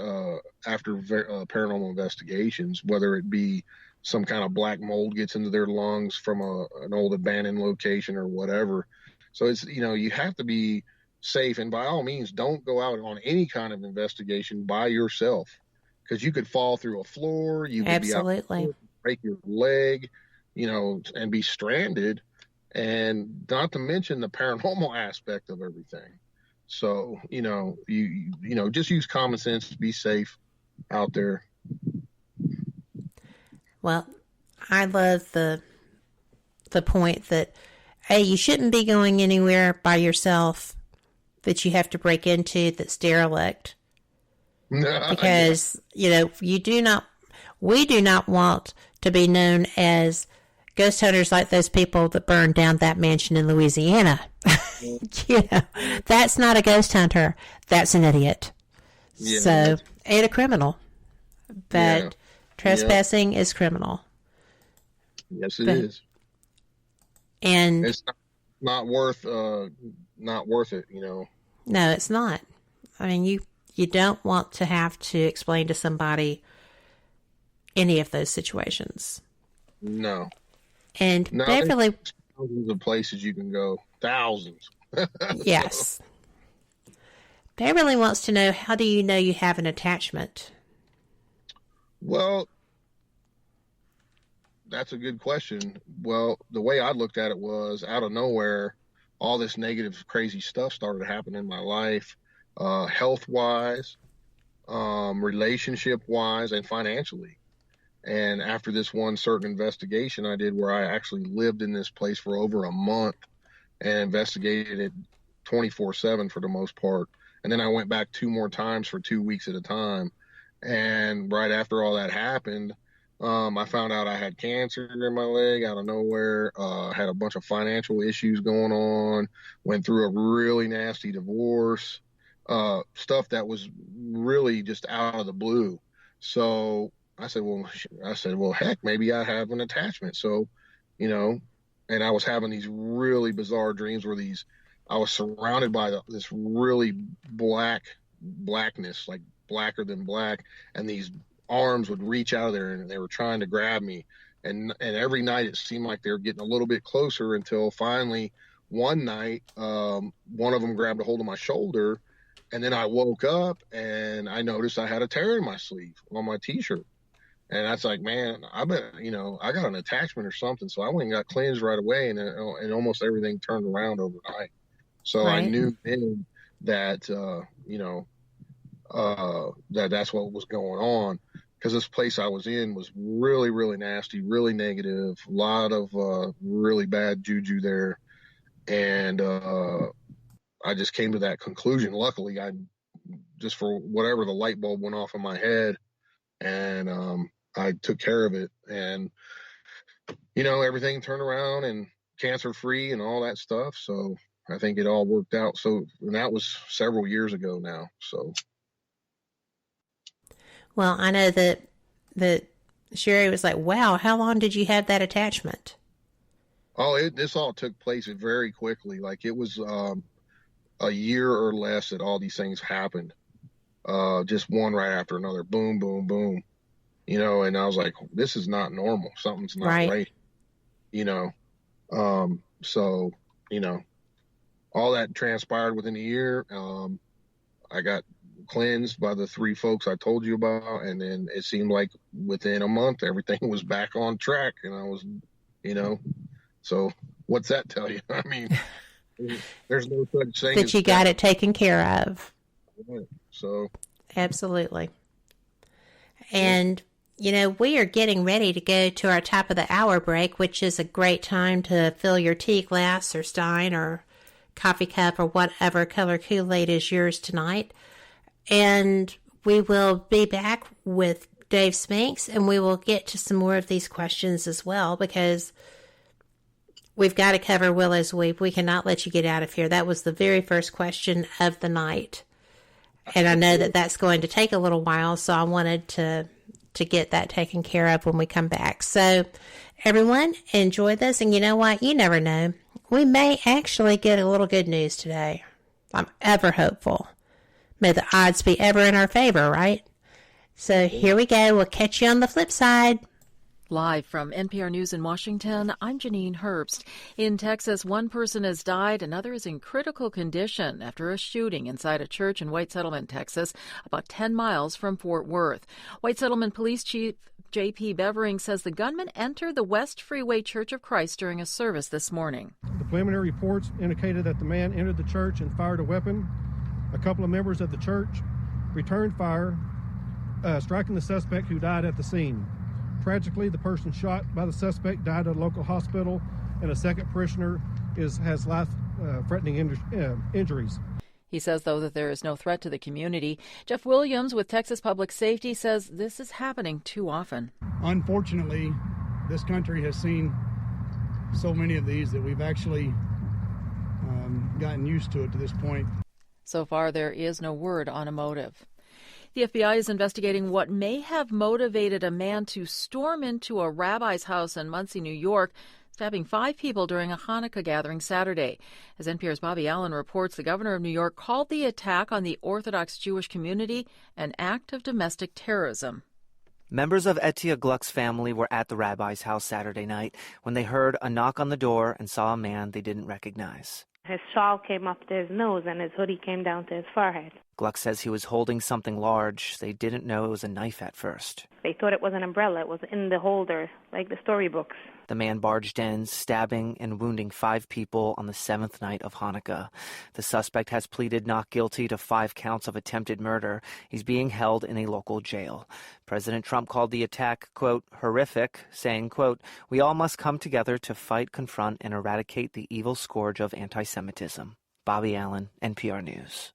after paranormal investigations, whether it be some kind of black mold gets into their lungs from an old abandoned location or whatever. So it's, you have to be safe. And by all means, don't go out on any kind of investigation by yourself, because you could fall through a floor. You could Absolutely. Be out, break your leg, and be stranded, and not to mention the paranormal aspect of everything. So, you just use common sense, be safe out there. Well, I love the point that, hey, you shouldn't be going anywhere by yourself that you have to break into that's derelict. Because, you know, we do not want to be known as ghost hunters like those people that burned down that mansion in Louisiana. You know, that's not a ghost hunter. That's an idiot. Yeah. So, and a criminal. But trespassing is criminal. Yes, it is. And it's not worth it, you know. No, it's not. I mean, you don't want to have to explain to somebody any of those situations. No. And Beverly, thousands of places you can go. Thousands. Yes. Beverly wants to know, how do you know you have an attachment? Well, that's a good question. Well, the way I looked at it was, out of nowhere, all this negative, crazy stuff started happening in my life, health-wise, relationship-wise, and financially. And after this one certain investigation I did, where I actually lived in this place for over a month and investigated it 24/7 for the most part. And then I went back 2 more times for 2 weeks at a time. And right after all that happened, I found out I had cancer in my leg out of nowhere, had a bunch of financial issues going on, went through a really nasty divorce, stuff that was really just out of the blue. So I said, well, heck, maybe I have an attachment. So, you know, and I was having these really bizarre dreams where I was surrounded by this really blackness, like blacker than black, and these arms would reach out of there and they were trying to grab me. And every night it seemed like they were getting a little bit closer, until finally one night, one of them grabbed a hold of my shoulder, and then I woke up and I noticed I had a tear in my sleeve on my t-shirt. And that's like, man, I got an attachment or something. So I went and got cleansed right away, and almost everything turned around overnight. So right. I knew then that, that's what was going on, because this place I was in was really, really nasty, really negative, a lot of really bad juju there. And I just came to that conclusion. Luckily, I just, for whatever, the light bulb went off in my head, and I took care of it, and, you know, everything turned around and cancer free and all that stuff. So I think it all worked out. So, and that was several years ago now. So. Well, I know that Sherry was like, wow, how long did you have that attachment? Oh, this all took place very quickly. Like, it was a year or less that all these things happened. Just one right after another. Boom, boom, boom. You know, and I was like, this is not normal. Something's not right. You know, so, you know, all that transpired within a year. I got cleansed by the 3 folks I told you about, and then it seemed like within a month everything was back on track, and I was, you know, so what's that tell you? I mean, there's no such thing that you got it taken care of. So absolutely. And you know, we are getting ready to go to our top of the hour break, which is a great time to fill your tea glass or stein or coffee cup or whatever color Kool-Aid is yours tonight. And we will be back with Dave Spinks, and we will get to some more of these questions as well, because we've got to cover Willow's Weep. We cannot let you get out of here. That was the very first question of the night. And I know that that's going to take a little while, so I wanted to get that taken care of when we come back. So everyone, enjoy this. And you know what? You never know. We may actually get a little good news today. I'm ever hopeful. May the odds be ever in our favor, right? So here we go. We'll catch you on the flip side. Live from NPR News in Washington, I'm Janine Herbst. In Texas, one person has died, another is in critical condition after a shooting inside a church in White Settlement, Texas, about 10 miles from Fort Worth. White Settlement Police Chief J.P. Bevering says the gunman entered the West Freeway Church of Christ during a service this morning. The preliminary reports indicated that the man entered the church and fired a weapon. A couple of members of the church returned fire, striking the suspect, who died at the scene. Tragically, the person shot by the suspect died at a local hospital, and a second parishioner has life-threatening injuries. He says, though, that there is no threat to the community. Jeff Williams with Texas Public Safety says this is happening too often. Unfortunately, this country has seen so many of these that we've actually gotten used to it to this point. So far, there is no word on a motive. The FBI is investigating what may have motivated a man to storm into a rabbi's house in Muncie, New York, stabbing 5 people during a Hanukkah gathering Saturday. As NPR's Bobby Allen reports, the governor of New York called the attack on the Orthodox Jewish community an act of domestic terrorism. Members of Etia Gluck's family were at the rabbi's house Saturday night when they heard a knock on the door and saw a man they didn't recognize. His shawl came up to his nose and his hoodie came down to his forehead. Gluck says he was holding something large. They didn't know it was a knife at first. They thought it was an umbrella. It was in the holder, like the storybooks. The man barged in, stabbing and wounding 5 people on the 7th night of Hanukkah. The suspect has pleaded not guilty to 5 counts of attempted murder. He's being held in a local jail. President Trump called the attack, quote, horrific, saying, quote, we all must come together to fight, confront, and eradicate the evil scourge of anti-Semitism. Bobby Allen, NPR News.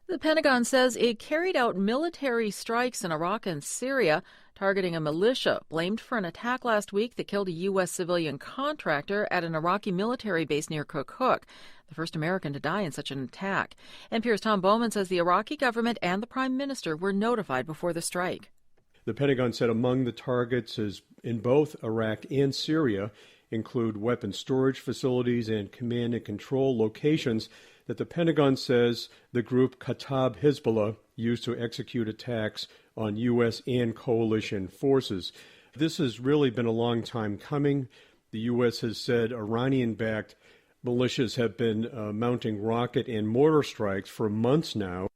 The Pentagon says it carried out military strikes in Iraq and Syria, targeting a militia blamed for an attack last week that killed a U.S. civilian contractor at an Iraqi military base near Kirkuk, the first American to die in such an attack. NPR's Tom Bowman says the Iraqi government and the prime minister were notified before the strike. The Pentagon said among the targets in both Iraq and Syria include weapon storage facilities and command and control locations that the Pentagon says the group Kataib Hezbollah used to execute attacks on U.S. and coalition forces. This has really been a long time coming. The U.S. has said Iranian-backed militias have been mounting rocket and mortar strikes for months now.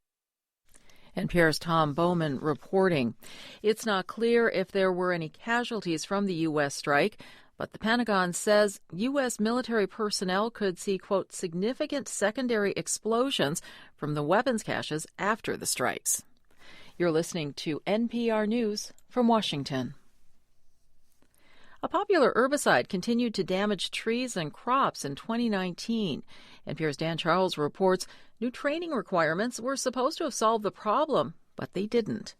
NPR's Tom Bowman reporting. It's not clear if there were any casualties from the U.S. strike, but the Pentagon says U.S. military personnel could see, quote, significant secondary explosions from the weapons caches after the strikes. You're listening to NPR News from Washington. A popular herbicide continued to damage trees and crops in 2019. NPR's Dan Charles reports new training requirements were supposed to have solved the problem, but they didn't.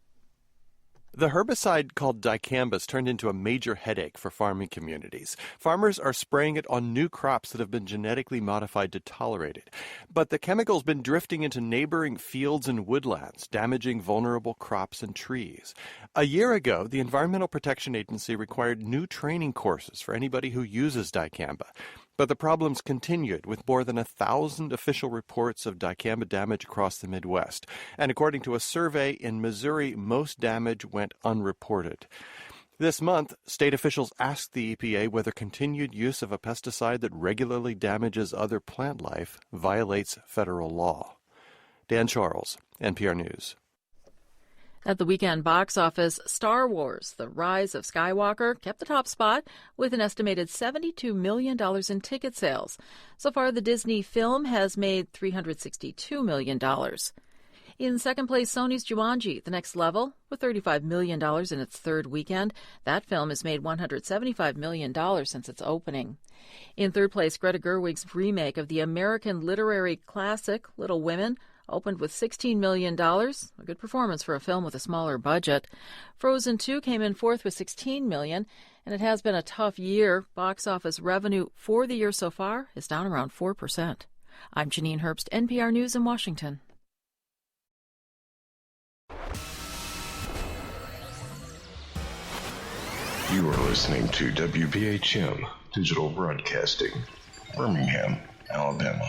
The herbicide called dicamba turned into a major headache for farming communities. Farmers are spraying it on new crops that have been genetically modified to tolerate it. But the chemical's been drifting into neighboring fields and woodlands, damaging vulnerable crops and trees. A year ago, the Environmental Protection Agency required new training courses for anybody who uses dicamba. But the problems continued, with more than 1,000 official reports of dicamba damage across the Midwest. And according to a survey in Missouri, most damage went unreported. This month, state officials asked the EPA whether continued use of a pesticide that regularly damages other plant life violates federal law. Dan Charles, NPR News. At the weekend box office, Star Wars: The Rise of Skywalker kept the top spot with an estimated $72 million in ticket sales. So far, the Disney film has made $362 million. In second place, Sony's Jumanji: The Next Level, with $35 million in its third weekend. That film has made $175 million since its opening. In third place, Greta Gerwig's remake of the American literary classic Little Women opened with $16 million, a good performance for a film with a smaller budget. Frozen 2 came in fourth with $16 million, and it has been a tough year. Box office revenue for the year so far is down around 4%. I'm Janine Herbst, NPR News in Washington. You are listening to WBHM Digital Broadcasting, Birmingham, Alabama.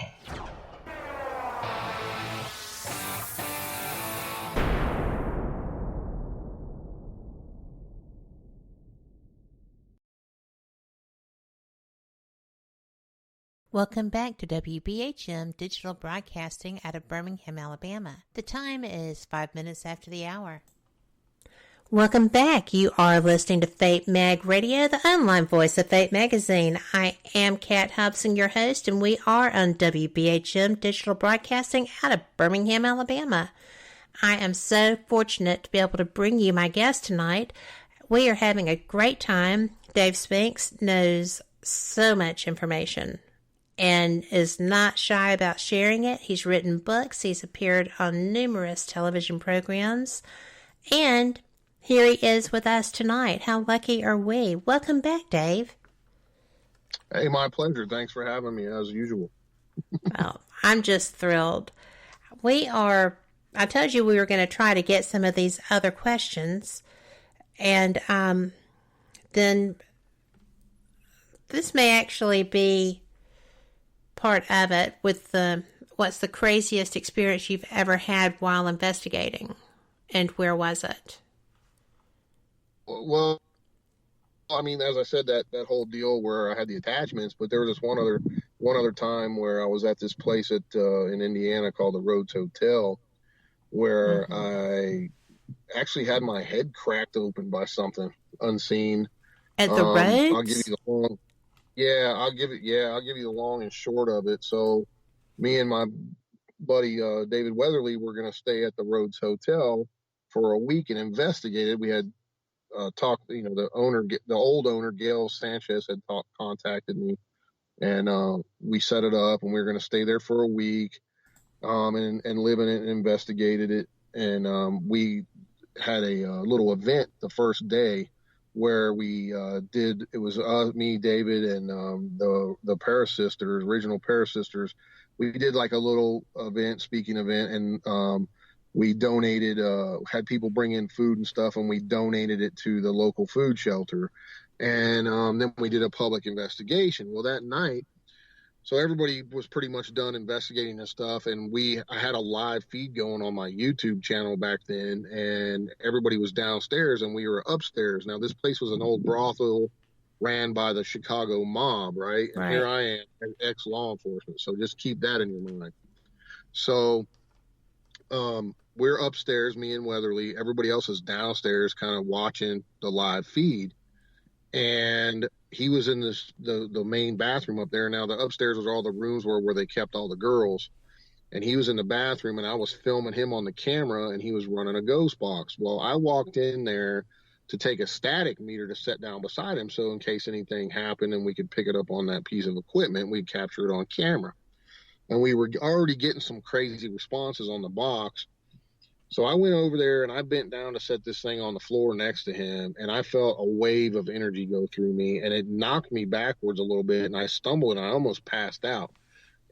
Welcome back to WBHM Digital Broadcasting out of Birmingham, Alabama. The time is 5 minutes after the hour. Welcome back. You are listening to Fate Mag Radio, the online voice of Fate Magazine. I am Kat Hobson, your host, and we are on WBHM Digital Broadcasting out of Birmingham, Alabama. I am so fortunate to be able to bring you my guest tonight. we are having a great time. Dave Spinks knows so much information and is not shy about sharing it. He's written books. He's appeared on numerous television programs. And here he is with us tonight. How lucky are we? Welcome back, Dave. Hey, my pleasure. Thanks for having me, as usual. Well, I'm just thrilled. I told you we were going to try to get some of these other questions. And then this may actually be part of it with what's the craziest experience you've ever had while investigating, and where was it? Well, I mean, as I said, that whole deal where I had the attachments, but there was this one other time where I was at this place in Indiana called the Rhodes Hotel, where I actually had my head cracked open by something unseen. At the Rhodes? I'll give you the long. Yeah, I'll give you the long and short of it. So, me and my buddy David Weatherly were going to stay at the Rhodes Hotel for a week and investigate it. We had talked. The old owner, Gail Sanchez, had contacted me, and we set it up, and we were going to stay there for a week, and live in it and investigated it. And we had a little event the first day where we it was me, David, and the Paris sisters, original Paris sisters. We did like a little speaking event, and we donated, had people bring in food and stuff, and we donated it to the local food shelter. And then we did a public investigation. Well, that night, so everybody was pretty much done investigating this stuff, and I had a live feed going on my YouTube channel back then, and everybody was downstairs, and we were upstairs. Now, this place was an old brothel ran by the Chicago mob, right? And here I am, ex-law enforcement, so just keep that in your mind. So we're upstairs, me and Weatherly. Everybody else is downstairs kind of watching the live feed, and he was in the main bathroom up there. Now, the upstairs was all the rooms where they kept all the girls. And he was in the bathroom, and I was filming him on the camera, and he was running a ghost box. Well, I walked in there to take a static meter to set down beside him, so in case anything happened and we could pick it up on that piece of equipment, we'd capture it on camera. And we were already getting some crazy responses on the box. So I went over there and I bent down to set this thing on the floor next to him, and I felt a wave of energy go through me, and it knocked me backwards a little bit, and I stumbled and I almost passed out.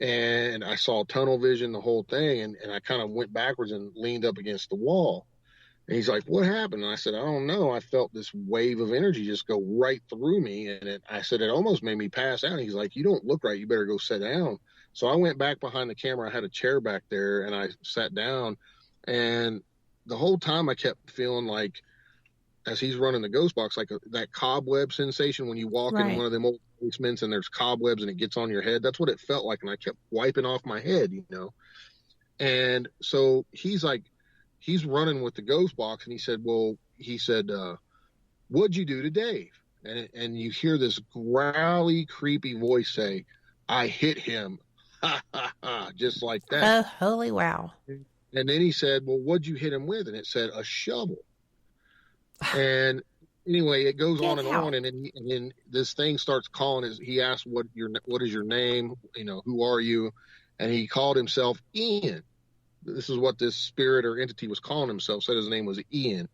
And I saw tunnel vision, the whole thing, and I kind of went backwards and leaned up against the wall. And he's like, "What happened?" And I said, "I don't know. I felt this wave of energy just go right through me." And I said, "It almost made me pass out." He's like, "You don't look right. You better go sit down." So I went back behind the camera. I had a chair back there, and I sat down. And the whole time I kept feeling like, as he's running the ghost box, like that cobweb sensation when you walk in one of them old basements and there's cobwebs and it gets on your head. That's what it felt like. And I kept wiping off my head, And so he's running with the ghost box, and he said, "What'd you do to Dave?" And you hear this growly, creepy voice say, "I hit him." Ha, ha, ha, just like that. Oh, holy wow. And then he said, "Well, what'd you hit him with?" And it said, "A shovel." And anyway, it goes on and on. And then this thing starts calling. He asked, what is your name? Who are you? And he called himself Ian. This is what this spirit or entity was calling himself. Said his name was Ian.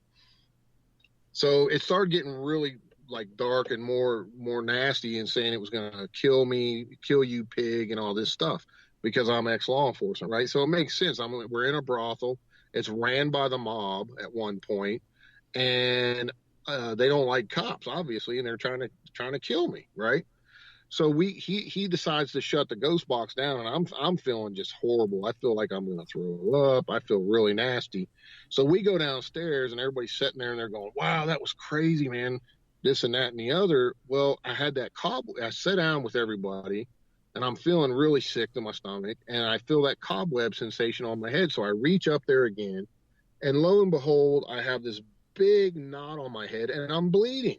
So it started getting really like dark and more nasty, and saying it was going to kill me, kill you, pig, and all this stuff, because I'm ex-law enforcement, right? So it makes sense. We're in a brothel. It's ran by the mob at one point, and they don't like cops, obviously, and they're trying to kill me, right? So he decides to shut the ghost box down, and I'm feeling just horrible. I feel like I'm going to throw up. I feel really nasty. So we go downstairs, and everybody's sitting there, and they're going, "Wow, that was crazy, man. This and that and the other." Well, I had that I sat down with everybody, and I'm feeling really sick to my stomach, and I feel that cobweb sensation on my head. So I reach up there again, and lo and behold, I have this big knot on my head, and I'm bleeding.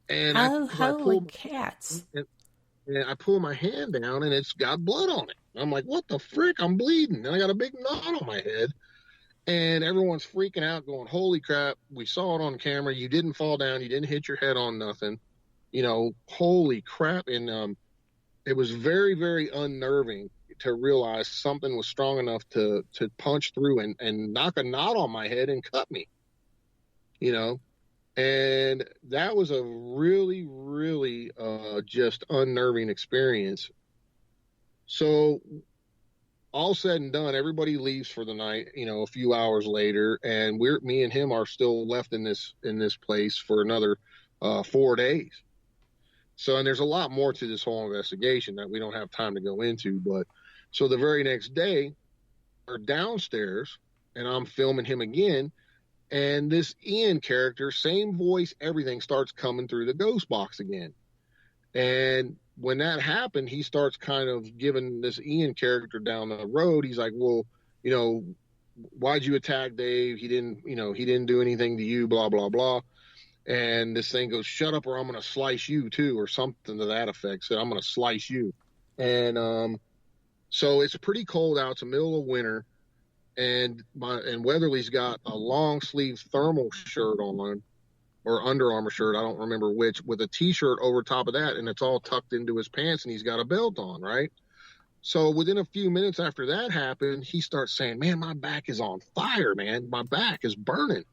And holy cats. And I pull my hand down, and it's got blood on it. I'm like, "What the frick? I'm bleeding." And I got a big knot on my head. And everyone's freaking out, going, holy crap, we saw it on camera. You didn't fall down. You didn't hit your head on nothing. Holy crap. And it was very, very unnerving to realize something was strong enough to punch through and knock a knot on my head and cut me, And that was a really, really just unnerving experience. So all said and done, everybody leaves for the night, a few hours later, and me and him are still left in this place for another 4 days. So, and there's a lot more to this whole investigation that we don't have time to go into, but so the very next day we're downstairs and I'm filming him again. And this Ian character, same voice, everything, starts coming through the ghost box again. And when that happened, he starts kind of giving this Ian character down the road. He's like, well, why'd you attack Dave? He didn't do anything to you, blah, blah, blah. And this thing goes, shut up or I'm going to slice you too, or something to that effect. Said, I'm going to slice you. And so it's pretty cold out. It's the middle of winter. And Weatherly's got a long sleeve thermal shirt on, or Under Armour shirt, I don't remember which, with a T-shirt over top of that, and it's all tucked into his pants, and he's got a belt on, right? So within a few minutes after that happened, he starts saying, man, my back is on fire, man. My back is burning.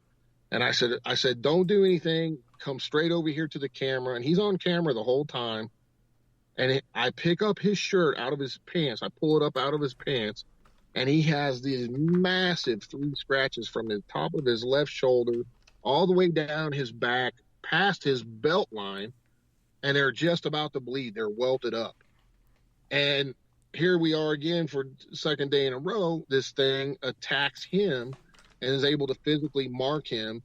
And I said, don't do anything. Come straight over here to the camera. And he's on camera the whole time. And I pick up his shirt out of his pants. I pull it up out of his pants. And he has these massive 3 scratches from the top of his left shoulder all the way down his back, past his belt line. And they're just about to bleed. They're welted up. And here we are again for the second day in a row. This thing attacks him and is able to physically mark him.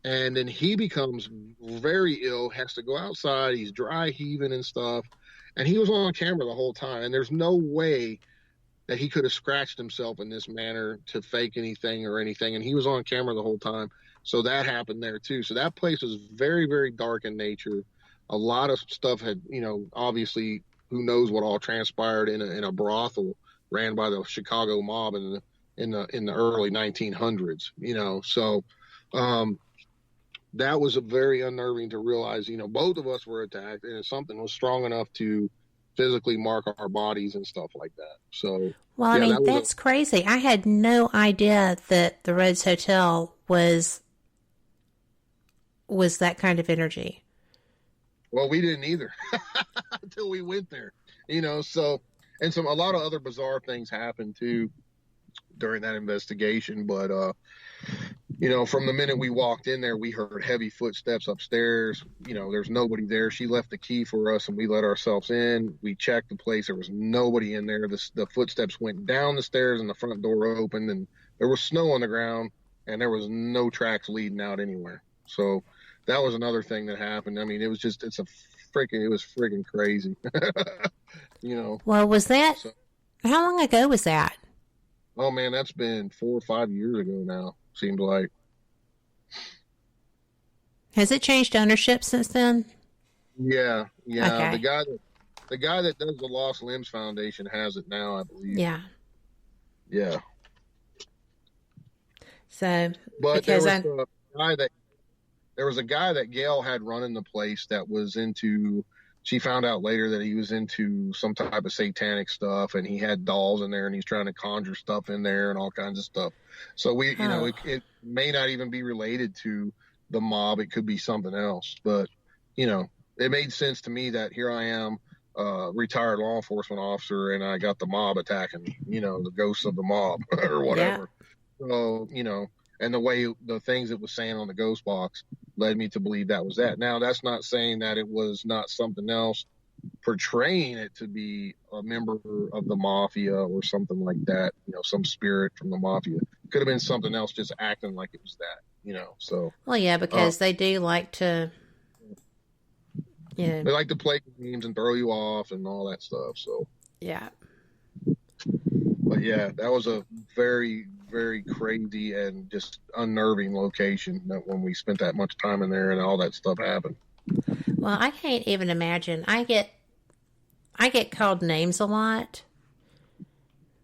And then he becomes very ill, has to go outside. He's dry heaving and stuff. And he was on camera the whole time. And there's no way that he could have scratched himself in this manner to fake anything or anything. And he was on camera the whole time. So that happened there too. So that place was very, very dark in nature. A lot of stuff had, obviously, who knows what all transpired in a brothel ran by the Chicago mob in the early 1900s, So that was a very unnerving to realize, both of us were attacked and something was strong enough to physically mark our bodies and stuff like that. So, well, yeah, that's crazy. I had no idea that the Rhodes Hotel was that kind of energy. Well, we didn't either until we went there, so, and a lot of other bizarre things happened too during that investigation. But, from the minute we walked in there, we heard heavy footsteps upstairs. There's nobody there. She left the key for us and we let ourselves in. We checked the place. There was nobody in there. The footsteps went down the stairs and the front door opened and there was snow on the ground and there was no tracks leading out anywhere. So that was another thing that happened. I mean, it was freaking crazy. Well, was that, how long ago was that? Oh man, that's been 4 or 5 years ago now, seems like. Has it changed ownership since then? Yeah. Okay. The guy that does the Lost Limbs Foundation has it now, I believe. Yeah. So, but there was a guy that Gail had running the place that was into. She found out later that he was into some type of satanic stuff, and he had dolls in there, and he's trying to conjure stuff in there and all kinds of stuff. So it may not even be related to the mob. It could be something else, but it made sense to me that here I am, retired law enforcement officer, and I got the mob attacking me, the ghosts of the mob or whatever. Yeah. So, and the things it was saying on the ghost box led me to believe that was that. Now, that's not saying that it was not something else portraying it to be a member of the mafia or something like that, some spirit from the mafia. It could have been something else just acting like it was that, so. Well, yeah, because they do like to, They like to play games and throw you off and all that stuff, so. Yeah. But yeah, that was a very, very crazy and just unnerving location when we spent that much time in there and all that stuff happened. Well, I can't even imagine. I get called names a lot,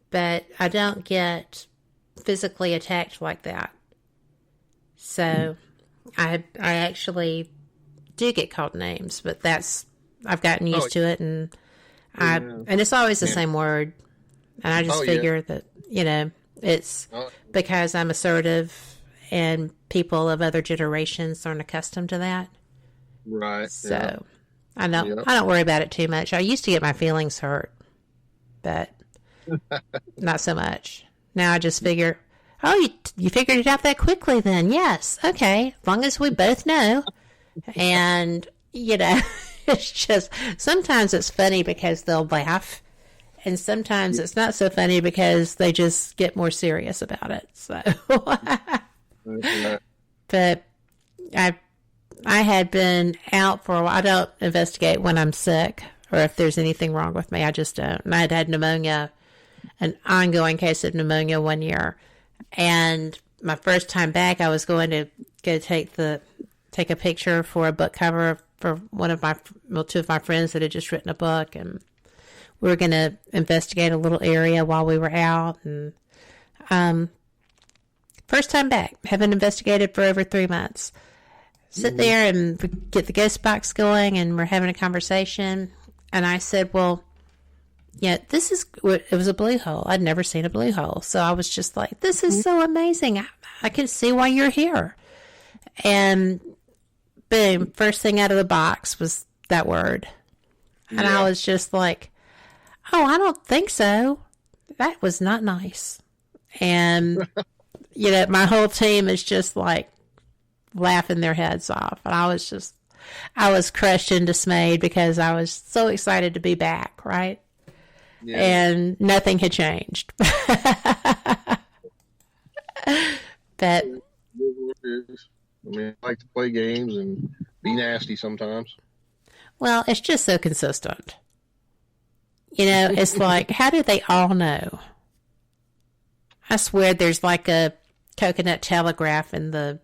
but I don't get physically attacked like that. So I actually do get called names, but I've gotten used to it, and and it's always the same word. And I just figure that, it's because I'm assertive and people of other generations aren't accustomed to that. Right. So I don't worry about it too much. I used to get my feelings hurt, but not so much. Now I just figure, you figured it out that quickly then. Yes. Okay. As long as we both know. And, it's just, sometimes it's funny because they'll laugh. And sometimes it's not so funny because they just get more serious about it. So, but I had been out for a while. I don't investigate when I'm sick or if there's anything wrong with me. I just don't. And I had pneumonia, an ongoing case of pneumonia 1 year. And my first time back, I was going to go take a picture for a book cover for two of my friends that had just written a book, and we were going to investigate a little area while we were out. And first time back, haven't investigated for over 3 months. Sit there and get the ghost box going, and we're having a conversation. And I said, well, yeah, it was a blue hole. I'd never seen a blue hole. So I was just like, this is so amazing. I can see why you're here. And boom, first thing out of the box was that word. And I was just like, oh, I don't think so. That was not nice. And, my whole team is just like laughing their heads off. And I was crushed and dismayed because I was so excited to be back, right? Yeah. And nothing had changed. But I like to play games and be nasty sometimes. Well, it's just so consistent. It's like, how do they all know? I swear there's like a coconut telegraph in the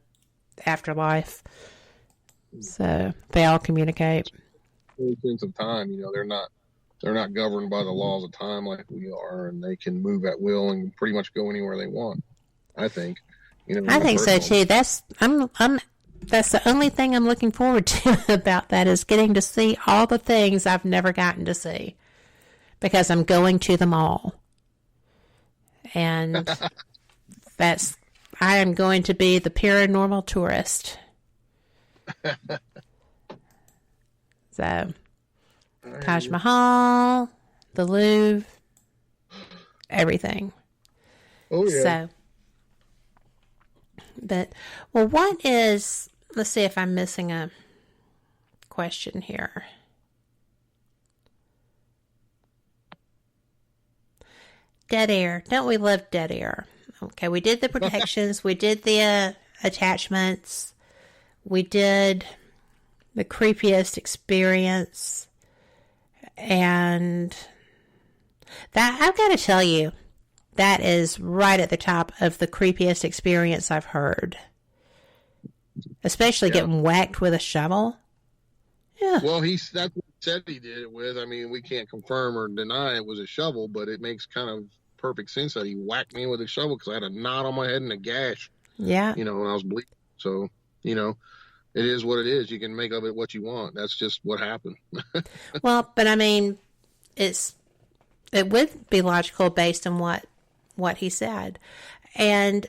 afterlife. So they all communicate. In a sense of time, they're not governed by the laws of time like we are, and they can move at will and pretty much go anywhere they want. I think. I think so too. That's the only thing I'm looking forward to about that is getting to see all the things I've never gotten to see, because I'm going to them all. And I am going to be the paranormal tourist. So, Taj Mahal, the Louvre, everything. Oh, yeah. So, let's see if I'm missing a question here. Dead air. Don't we love dead air? Okay, we did the protections. We did the attachments. We did the creepiest experience. And that, I've got to tell you, that is right at the top of the creepiest experience I've heard. Especially getting whacked with a shovel. Yeah. Well, that's what he said he did it with. I mean, we can't confirm or deny it was a shovel, but it makes kind of perfect sense that he whacked me with a shovel because I had a knot on my head and a gash. Yeah. When I was bleeding. So, it is what it is. You can make of it what you want. That's just what happened. Well, but I mean, it would be logical based on what he said. And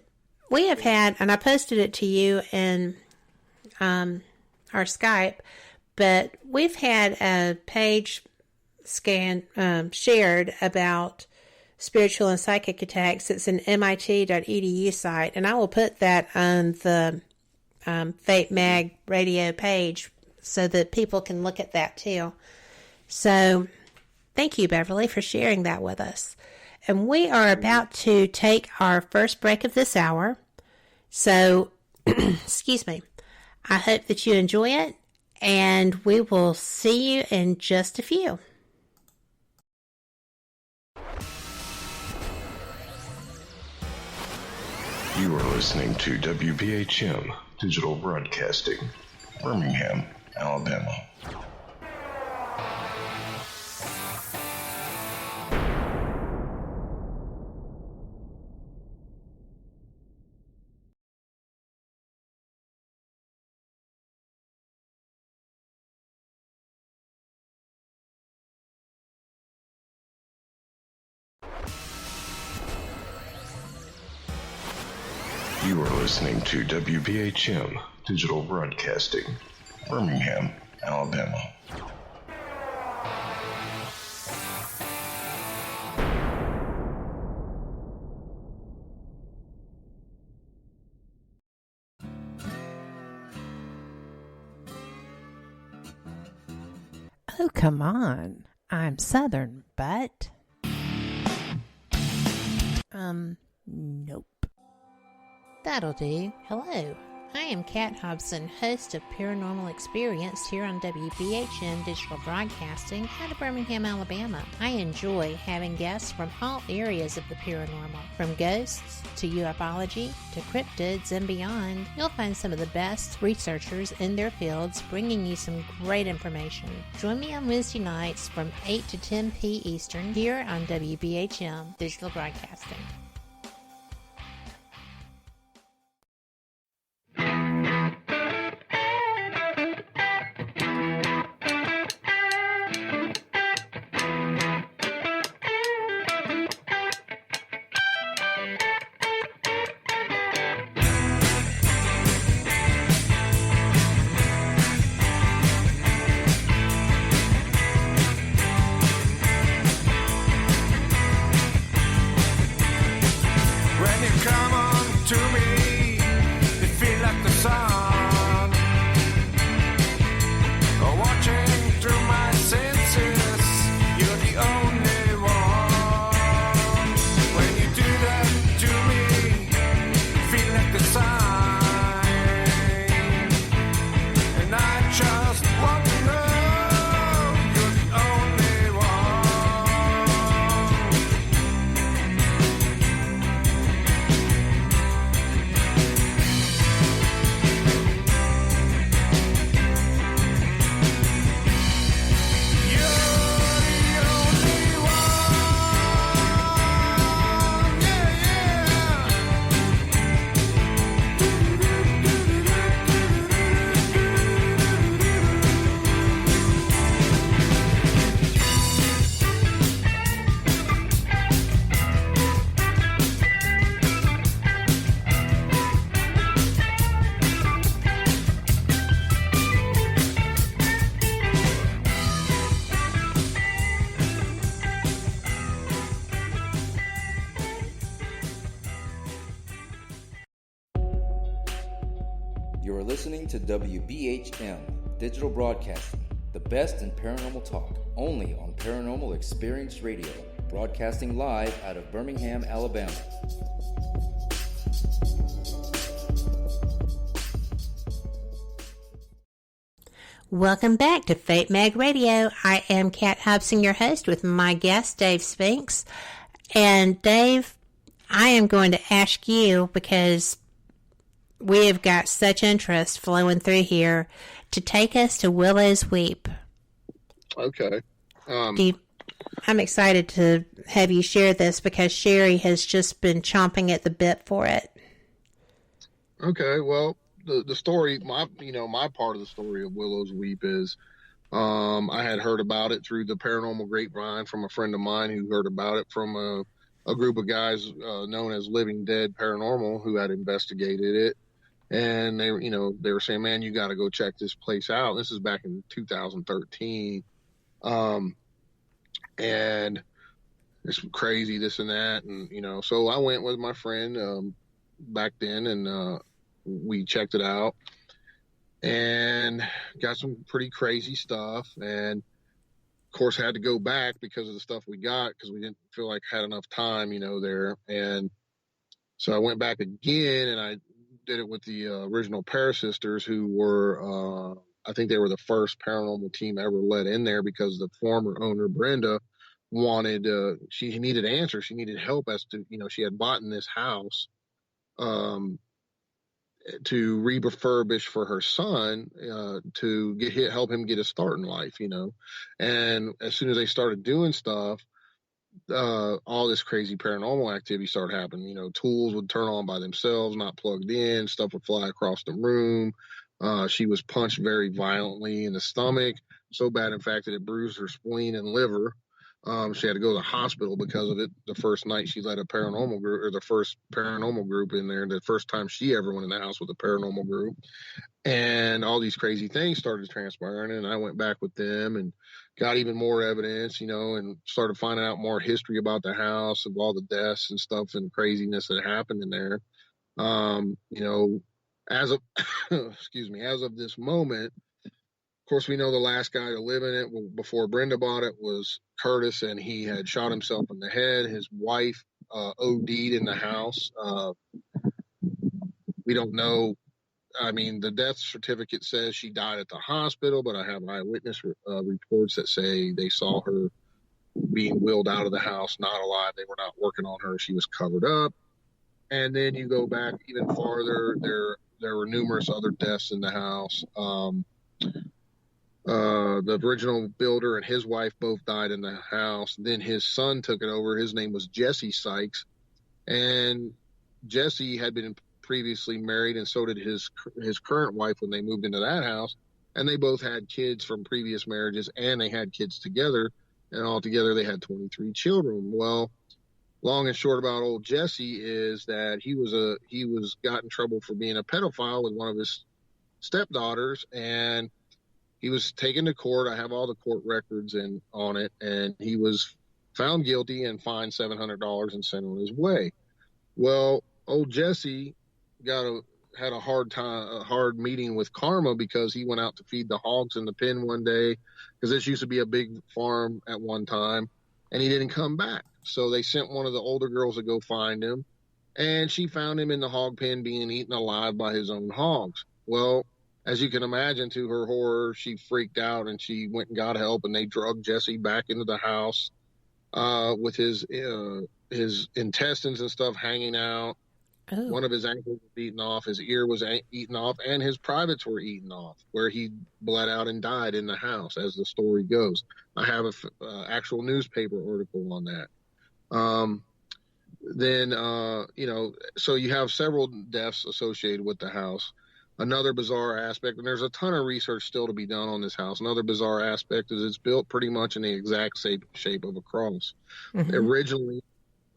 we have had, and I posted it to you in our Skype, but we've had a page shared about spiritual and psychic attacks. It's an MIT.edu site, and I will put that on the Fate Mag radio page so that people can look at that too. So thank you, Beverly, for sharing that with us. And we are about to take our first break of this hour. So, excuse me. I hope that you enjoy it, and we will see you in just a few. You are listening to WBHM Digital Broadcasting, Birmingham, Alabama. You are listening to WBHM Digital Broadcasting, Birmingham, Alabama. Oh, come on. I'm Southern, but... Nope. That'll do. Hello. I am Kat Hobson, host of Paranormal Experience here on WBHM Digital Broadcasting out of Birmingham, Alabama. I enjoy having guests from all areas of the paranormal, from ghosts to ufology to cryptids and beyond. You'll find some of the best researchers in their fields bringing you some great information. Join me on Wednesday nights from 8 to 10 p. Eastern here on WBHM Digital Broadcasting. You're listening to WBHM Digital Broadcasting, the best in paranormal talk, only on Paranormal Experience Radio, broadcasting live out of Birmingham, Alabama. Welcome back to Fate Mag Radio. I am Kat Hobson, your host, with my guest, Dave Spinks. And Dave, I am going to ask you, because we have got such interest flowing through here, to take us to Willow's Weep. Okay. I'm excited to have you share this because Sherry has just been chomping at the bit for it. Okay. Well, the story, my part of the story of Willow's Weep is, I had heard about it through the paranormal grapevine from a friend of mine who heard about it from a group of guys known as Living Dead Paranormal who had investigated it. And they were saying, man, you got to go check this place out. This is back in 2013. And it's crazy, this and that. And, so I went with my friend back then and we checked it out and got some pretty crazy stuff. And of course had to go back because of the stuff we got, because we didn't feel like had enough time, there. And so I went back again and I did it with the original Parasisters, who were, I think they were the first paranormal team ever let in there, because the former owner, Brenda, wanted, she needed answers. She needed help as to, she had bought in this house to refurbish for her son to help him get a start in life, And as soon as they started doing stuff, all this crazy paranormal activity started happening. Tools would turn on by themselves, not plugged in. Stuff would fly across the room. She was punched very violently in the stomach, so bad, in fact, that it bruised her spleen and liver. She had to go to the hospital because of it. The first night she led a paranormal group, or the first paranormal group in there, the first time she ever went in the house with a paranormal group. And all these crazy things started transpiring. And I went back with them and got even more evidence, and started finding out more history about the house, of all the deaths and stuff and craziness that happened in there. As of, as of this moment, of course, we know the last guy to live in it before Brenda bought it was Curtis, and he had shot himself in the head. His wife OD'd in the house. We don't know. I mean, the death certificate says she died at the hospital, but I have eyewitness reports that say they saw her being wheeled out of the house, not alive. They were not working on her. She was covered up. And then you go back even farther. There were numerous other deaths in the house. The original builder and his wife both died in the house. Then his son took it over. His name was Jesse Spinks. And Jesse had been previously married, and so did his current wife when they moved into that house. And they both had kids from previous marriages, and they had kids together. And altogether, they had 23 children. Well, long and short about old Jesse is that he was got in trouble for being a pedophile with one of his stepdaughters, and he was taken to court. I have all the court records on it, and he was found guilty and fined $700 and sent on his way. Well, old Jesse had a hard meeting with karma, because he went out to feed the hogs in the pen one day, because this used to be a big farm at one time, and he didn't come back. So they sent one of the older girls to go find him, and she found him in the hog pen being eaten alive by his own hogs. Well, as you can imagine, to her horror, she freaked out and she went and got help, and they drugged Jesse back into the house with his intestines and stuff hanging out. Oh. One of his ankles was eaten off, his ear was eaten off, and his privates were eaten off, where he bled out and died in the house, as the story goes. I have an actual newspaper article on that. So you have several deaths associated with the house. Another bizarre aspect, and there's a ton of research still to be done on this house. Another bizarre aspect is it's built pretty much in the exact shape of a cross. Mm-hmm.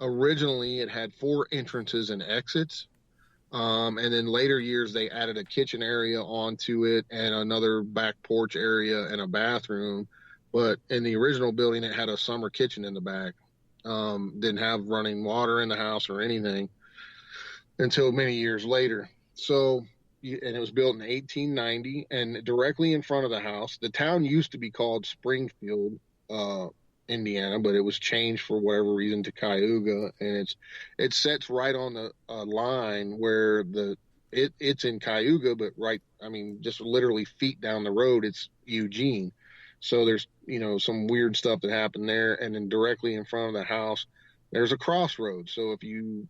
Originally, it had 4 entrances and exits. And then later years, they added a kitchen area onto it and another back porch area and a bathroom. But in the original building, it had a summer kitchen in the back. Didn't have running water in the house or anything until many years later. So, and it was built in 1890, and directly in front of the house, the town used to be called Springfield, Indiana, but it was changed for whatever reason to Cayuga, and it sets right on the line where it's in Cayuga, but just literally feet down the road, it's Eugene. So there's, some weird stuff that happened there. And then directly in front of the house, there's a crossroads. So if you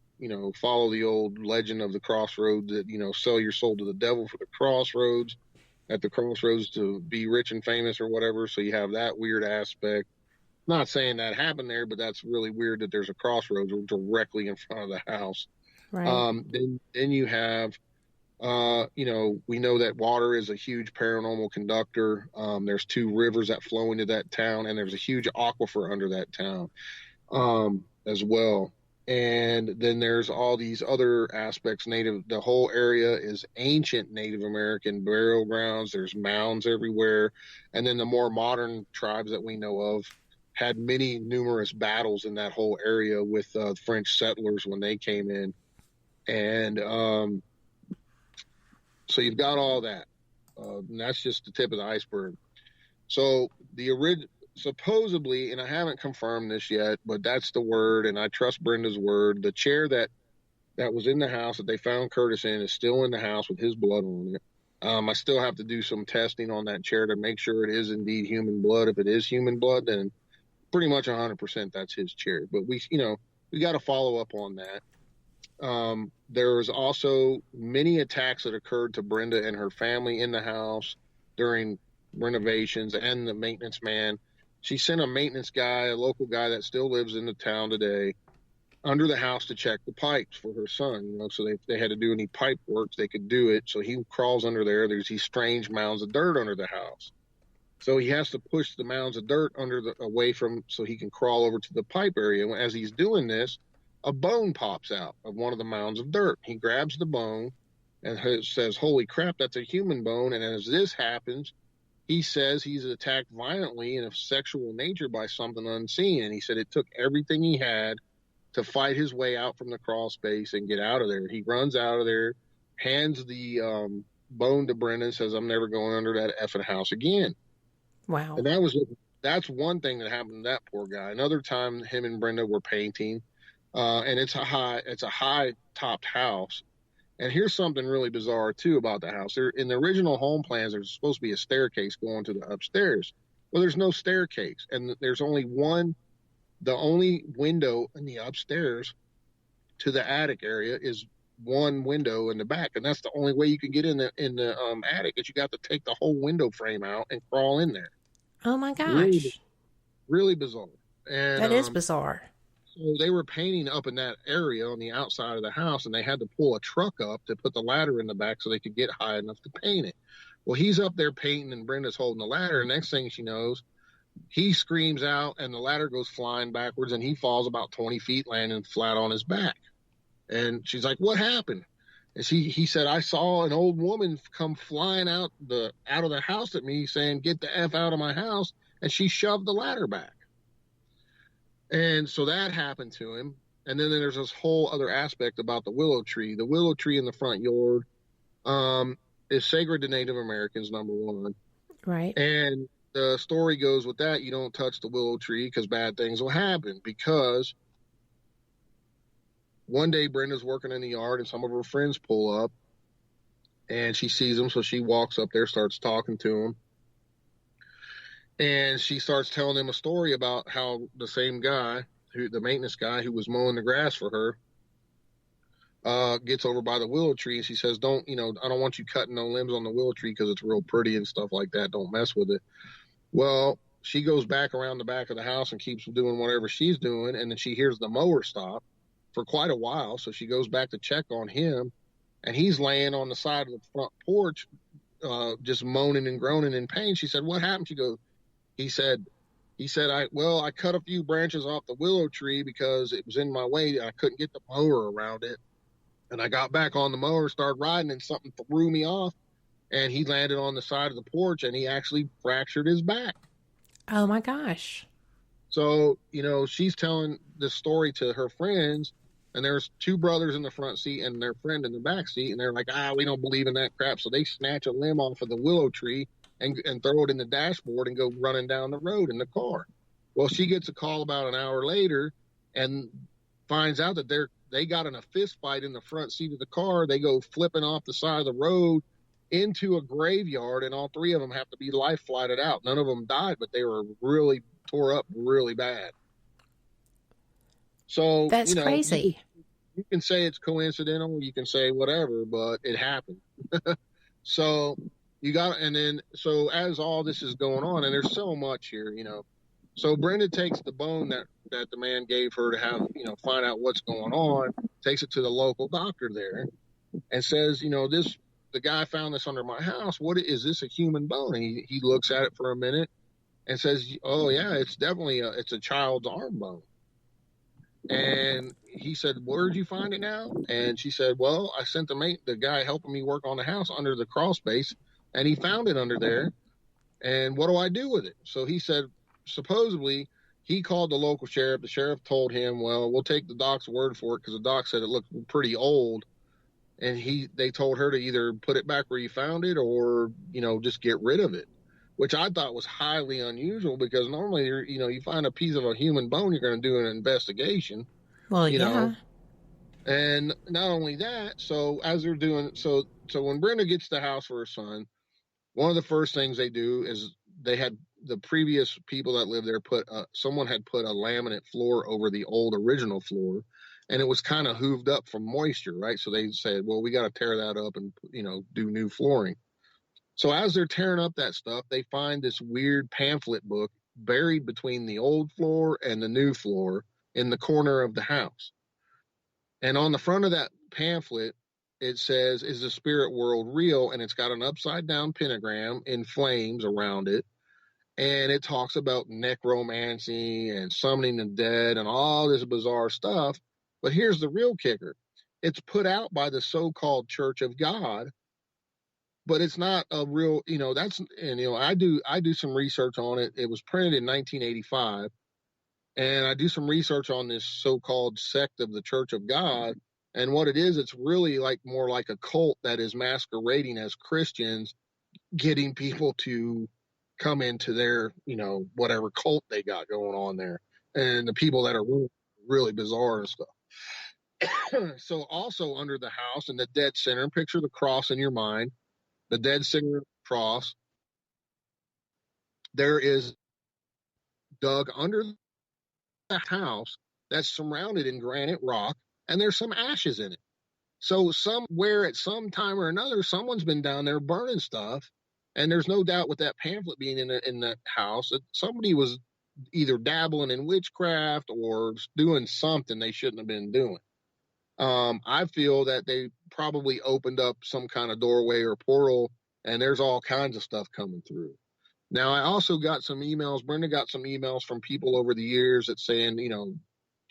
follow the old legend of the crossroads that, sell your soul to the devil for the crossroads, at the crossroads to be rich and famous or whatever. So you have that weird aspect. Not saying that happened there, but that's really weird that there's a crossroads directly in front of the house. Right. Then you have, we know that water is a huge paranormal conductor. There's 2 rivers that flow into that town, and there's a huge aquifer under that town as well. And then there's all these other aspects. The whole area is ancient Native American burial grounds. There's mounds everywhere. And then the more modern tribes that we know of had numerous battles in that whole area with French settlers when they came in. And so you've got all that. And that's just the tip of the iceberg. So supposedly, and I haven't confirmed this yet, but that's the word, and I trust Brenda's word, the chair that was in the house that they found Curtis in is still in the house with his blood on it. I still have to do some testing on that chair to make sure it is indeed human blood. If it is human blood, then pretty much 100% that's his chair. But we got to follow up on that. There was also many attacks that occurred to Brenda and her family in the house during renovations, and the maintenance man. She sent a maintenance guy, a local guy that still lives in the town today, under the house to check the pipes for her son. So if they had to do any pipe work, they could do it. So he crawls under there. There's these strange mounds of dirt under the house. So he has to push the mounds of dirt away from, so he can crawl over to the pipe area. And as he's doing this, a bone pops out of one of the mounds of dirt. He grabs the bone and says, "Holy crap, that's a human bone." And as this happens, he says he's attacked violently in a sexual nature by something unseen. And he said it took everything he had to fight his way out from the crawl space and get out of there. He runs out of there, hands the bone to Brenda, says, "I'm never going under that effing house again." Wow. And that's one thing that happened to that poor guy. Another time, him and Brenda were painting, and it's a high topped house. And here's something really bizarre too about the house. In the original home plans, there's supposed to be a staircase going to the upstairs. Well, there's no staircase, and there's only one. The only window in the upstairs to the attic area is one window in the back, and that's the only way you can get in the attic. Is you got to take the whole window frame out and crawl in there. Oh my gosh! Really bizarre. And that is bizarre. So they were painting up in that area on the outside of the house, and they had to pull a truck up to put the ladder in the back so they could get high enough to paint it. Well, he's up there painting, and Brenda's holding the ladder. And next thing she knows, he screams out, and the ladder goes flying backwards, and he falls about 20 feet, landing flat on his back. And she's like, "What happened?" And he said, "I saw an old woman come flying out of the house at me, saying, 'Get the F out of my house.' And she shoved the ladder back." And so that happened to him. And then there's this whole other aspect about the willow tree. The willow tree in the front yard is sacred to Native Americans, number one. Right. And the story goes with that, you don't touch the willow tree because bad things will happen. Because one day Brenda's working in the yard and some of her friends pull up and she sees them. So she walks up there, starts talking to them. And she starts telling them a story about how the same guy, the maintenance guy who was mowing the grass for her, gets over by the willow tree. And she says, I don't want you cutting no limbs on the willow tree because it's real pretty and stuff like that. Don't mess with it. Well, she goes back around the back of the house and keeps doing whatever she's doing. And then she hears the mower stop for quite a while. So she goes back to check on him. And he's laying on the side of the front porch, just moaning and groaning in pain. She said, "What happened?" He said, I cut a few branches off the willow tree because it was in my way. I couldn't get the mower around it. And I got back on the mower, started riding, and something threw me off. And he landed on the side of the porch, and he actually fractured his back. Oh, my gosh. So, she's telling this story to her friends, and there's two brothers in the front seat and their friend in the back seat, and they're like, we don't believe in that crap. So they snatch a limb off of the willow tree and throw it in the dashboard and go running down the road in the car. Well, she gets a call about an hour later and finds out that they got in a fist fight in the front seat of the car. They go flipping off the side of the road into a graveyard, and all three of them have to be life flighted out. None of them died, but they were really tore up really bad. So that's crazy. You can say it's coincidental, you can say whatever, but it happened. So so as all this is going on, and there's so much here, so Brenda takes the bone that the man gave her to have, find out what's going on, takes it to the local doctor there and says, the guy found this under my house. What is this, a human bone? And he looks at it for a minute and says, "Oh yeah, it's definitely it's a child's arm bone." And he said, "Where'd you find it now?" And she said, "Well, I sent the guy helping me work on the house under the crawl space, and he found it under there. And what do I do with it?" So he said, supposedly, he called the local sheriff. The sheriff told him, "Well, we'll take the doc's word for it," because the doc said it looked pretty old. And they told her to either put it back where you found it or, just get rid of it, which I thought was highly unusual because normally, you find a piece of a human bone, you're going to do an investigation. Well, yeah. And not only that, so as they're doing, so when Brenda gets the house for her son, one of the first things they do is they had the previous people that lived there someone had put a laminate floor over the old original floor, and it was kind of hooved up from moisture, right? So they said, well, we got to tear that up and, do new flooring. So as they're tearing up that stuff, they find this weird pamphlet book buried between the old floor and the new floor in the corner of the house. And on the front of that pamphlet, it says, "Is the spirit world real?" And it's got an upside down pentagram in flames around it. and it talks about necromancy and summoning the dead and all this bizarre stuff. But here's the real kicker. It's put out by the so-called Church of God, but it's not a real, I do some research on it. It was printed in 1985, and I do some research on this so-called sect of the Church of God. And what it is, it's really more like a cult that is masquerading as Christians, getting people to come into their, whatever cult they got going on there. And the people that are really, really bizarre and stuff. So also under the house in the dead center, picture the cross in your mind, the dead center cross, there is dug under the house that's surrounded in granite rock, and there's some ashes in it. So somewhere at some time or another, someone's been down there burning stuff. And there's no doubt with that pamphlet being in the house that somebody was either dabbling in witchcraft or doing something they shouldn't have been doing. I feel that they probably opened up some kind of doorway or portal, and there's all kinds of stuff coming through. Now, I also got some emails. Brenda got some emails from people over the years that saying,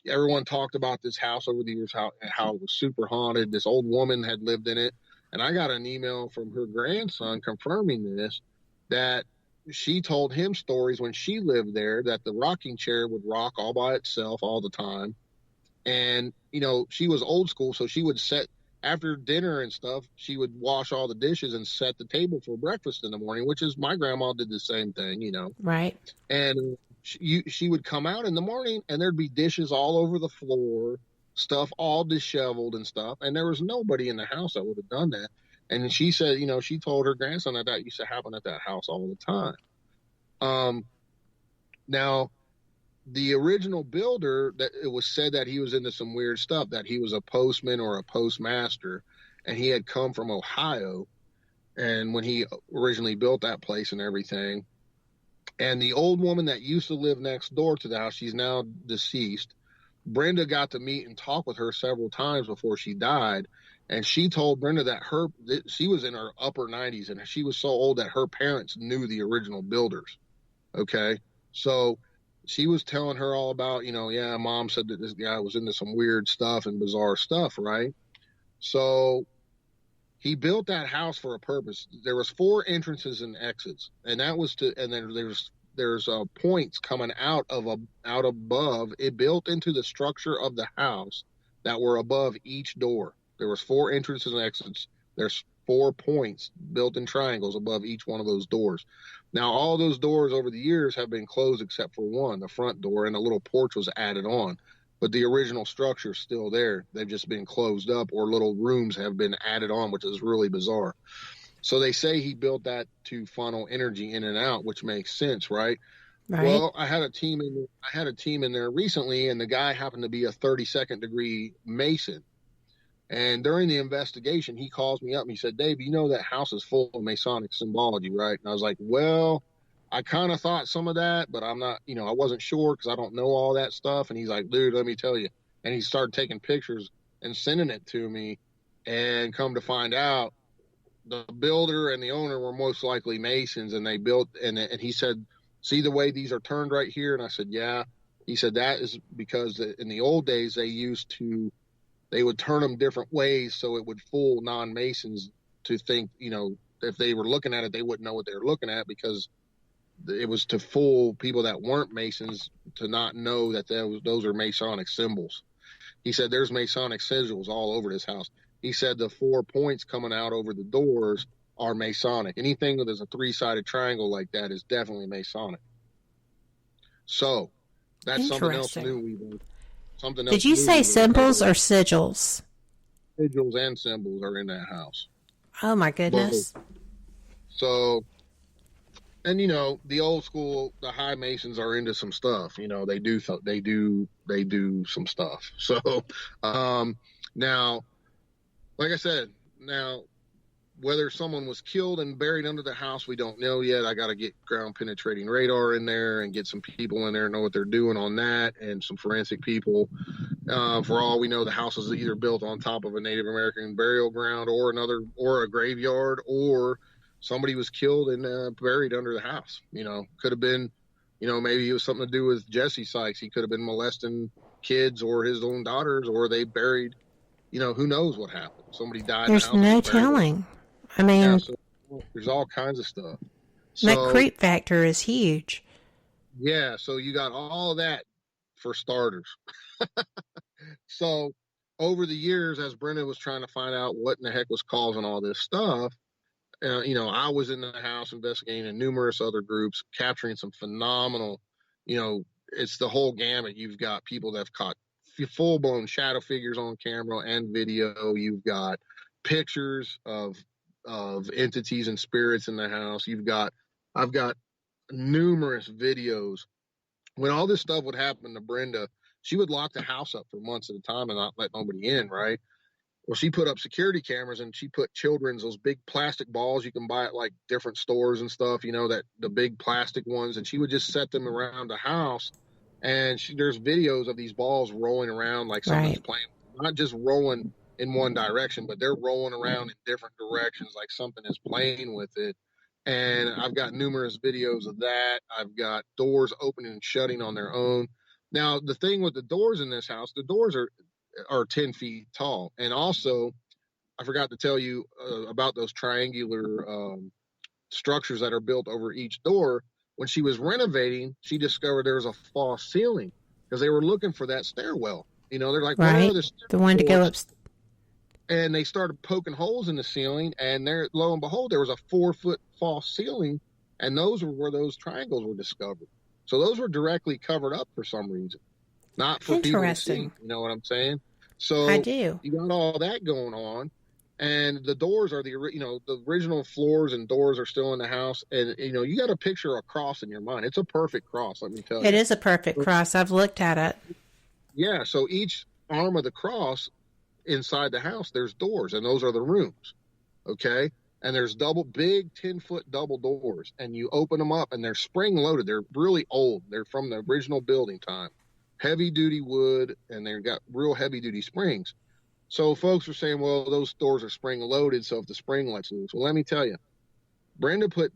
everyone talked about this house over the years, how it was super haunted. This old woman had lived in it. And I got an email from her grandson confirming this, that she told him stories when she lived there, that the rocking chair would rock all by itself all the time. And, she was old school, so she would after dinner and stuff, she would wash all the dishes and set the table for breakfast in the morning, which is my grandma did the same thing, Right. And she would come out in the morning and there'd be dishes all over the floor, stuff all disheveled and stuff. And there was nobody in the house that would have done that. And she said, she told her grandson that used to happen at that house all the time. Now, the original builder, that it was said that he was into some weird stuff, that he was a postman or a postmaster, and he had come from Ohio. And when he originally built that place and everything, and the old woman that used to live next door to the house, she's now deceased. Brenda got to meet and talk with her several times before she died. And she told Brenda that she was in her upper 90s, and she was so old that her parents knew the original builders. Okay. So she was telling her all about, mom said that this guy was into some weird stuff and bizarre stuff. Right. So he built that house for a purpose. There was 4 entrances and exits, and that was and then there's points coming out above. It built into the structure of the house that were above each door. There was 4 entrances and exits. There's 4 points built in triangles above each one of those doors. Now, all those doors over the years have been closed except for one, the front door, and a little porch was added on. But the original structure is still there. They've just been closed up, or little rooms have been added on, which is really bizarre. So they say he built that to funnel energy in and out, which makes sense, right? Right. Well, I had a team in there recently, and the guy happened to be a 32nd degree Mason. And during the investigation, he calls me up and he said, Dave, that house is full of Masonic symbology, right? And I was like, well, I kind of thought some of that, but I'm not, I wasn't sure because I don't know all that stuff. And he's like, dude, let me tell you. And he started taking pictures and sending it to me, and come to find out, the builder and the owner were most likely Masons, and they built, and he said, see the way these are turned right here? And I said, yeah. He said, that is because in the old days, they would turn them different ways so it would fool non-Masons to think, if they were looking at it, they wouldn't know what they were looking at, because it was to fool people that weren't Masons to not know that those are Masonic symbols. He said there's Masonic sigils all over this house. He said the 4 points coming out over the doors are Masonic. Anything that is a 3-sided triangle like that is definitely Masonic. So that's something else new we've learned. Did you say symbols or sigils? Sigils and symbols are in that house. Oh my goodness. So, and the old school, the high Masons are into some stuff. They do some stuff. So, now, like I said, whether someone was killed and buried under the house, we don't know yet. I got to get ground penetrating radar in there and get some people in there, know what they're doing on that, and some forensic people. For all we know, the house is either built on top of a Native American burial ground or a graveyard, or somebody was killed and buried under the house. Could have been, maybe it was something to do with Jesse Sykes. He could have been molesting kids or his own daughters, or they buried, who knows what happened. Somebody died. There's no telling. I mean, so there's all kinds of stuff. That creep factor is huge. Yeah, so you got all that for starters. So over the years, as Brenda was trying to find out what in the heck was causing all this stuff, I was in the house investigating in numerous other groups, capturing some phenomenal, it's the whole gamut. You've got people that have caught full-blown shadow figures on camera and video. You've got pictures of entities and spirits in the house. I've got numerous videos. When all this stuff would happen to Brenda, she would lock the house up for months at a time and not let nobody in, right? Well, she put up security cameras, and she put those big plastic balls you can buy at like different stores and stuff, that the big plastic ones, and she would just set them around the house. And there's videos of these balls rolling around like something's playing, not just rolling in one direction, but they're rolling around in different directions like something is playing with it. And I've got numerous videos of that. I've got doors opening and shutting on their own. Now, the thing with the doors in this house, the doors are 10 feet tall. And also, I forgot to tell you about those triangular structures that are built over each door. When she was renovating, she discovered there was a false ceiling because they were looking for that stairwell. They're like, right, the one to go up. And they started poking holes in the ceiling, and there, lo and behold, there was a 4-foot false ceiling, and those were where those triangles were discovered. So those were directly covered up for some reason, not for people to see. You know what I'm saying? So I do. You got all that going on, and the doors are the original floors and doors are still in the house, and you got a picture of a cross in your mind. It's a perfect cross, let me tell you. It is a perfect cross. I've looked at it. Yeah. So each arm of the cross. Inside the house, there's doors, and those are the rooms. Okay. And there's big 10-foot double doors, and you open them up, and they're spring loaded. They're really old. They're from the original building time, heavy duty wood, and they've got real heavy duty springs. So folks are saying, well, those doors are spring loaded. So if the spring lets loose, well, let me tell you, Brenda put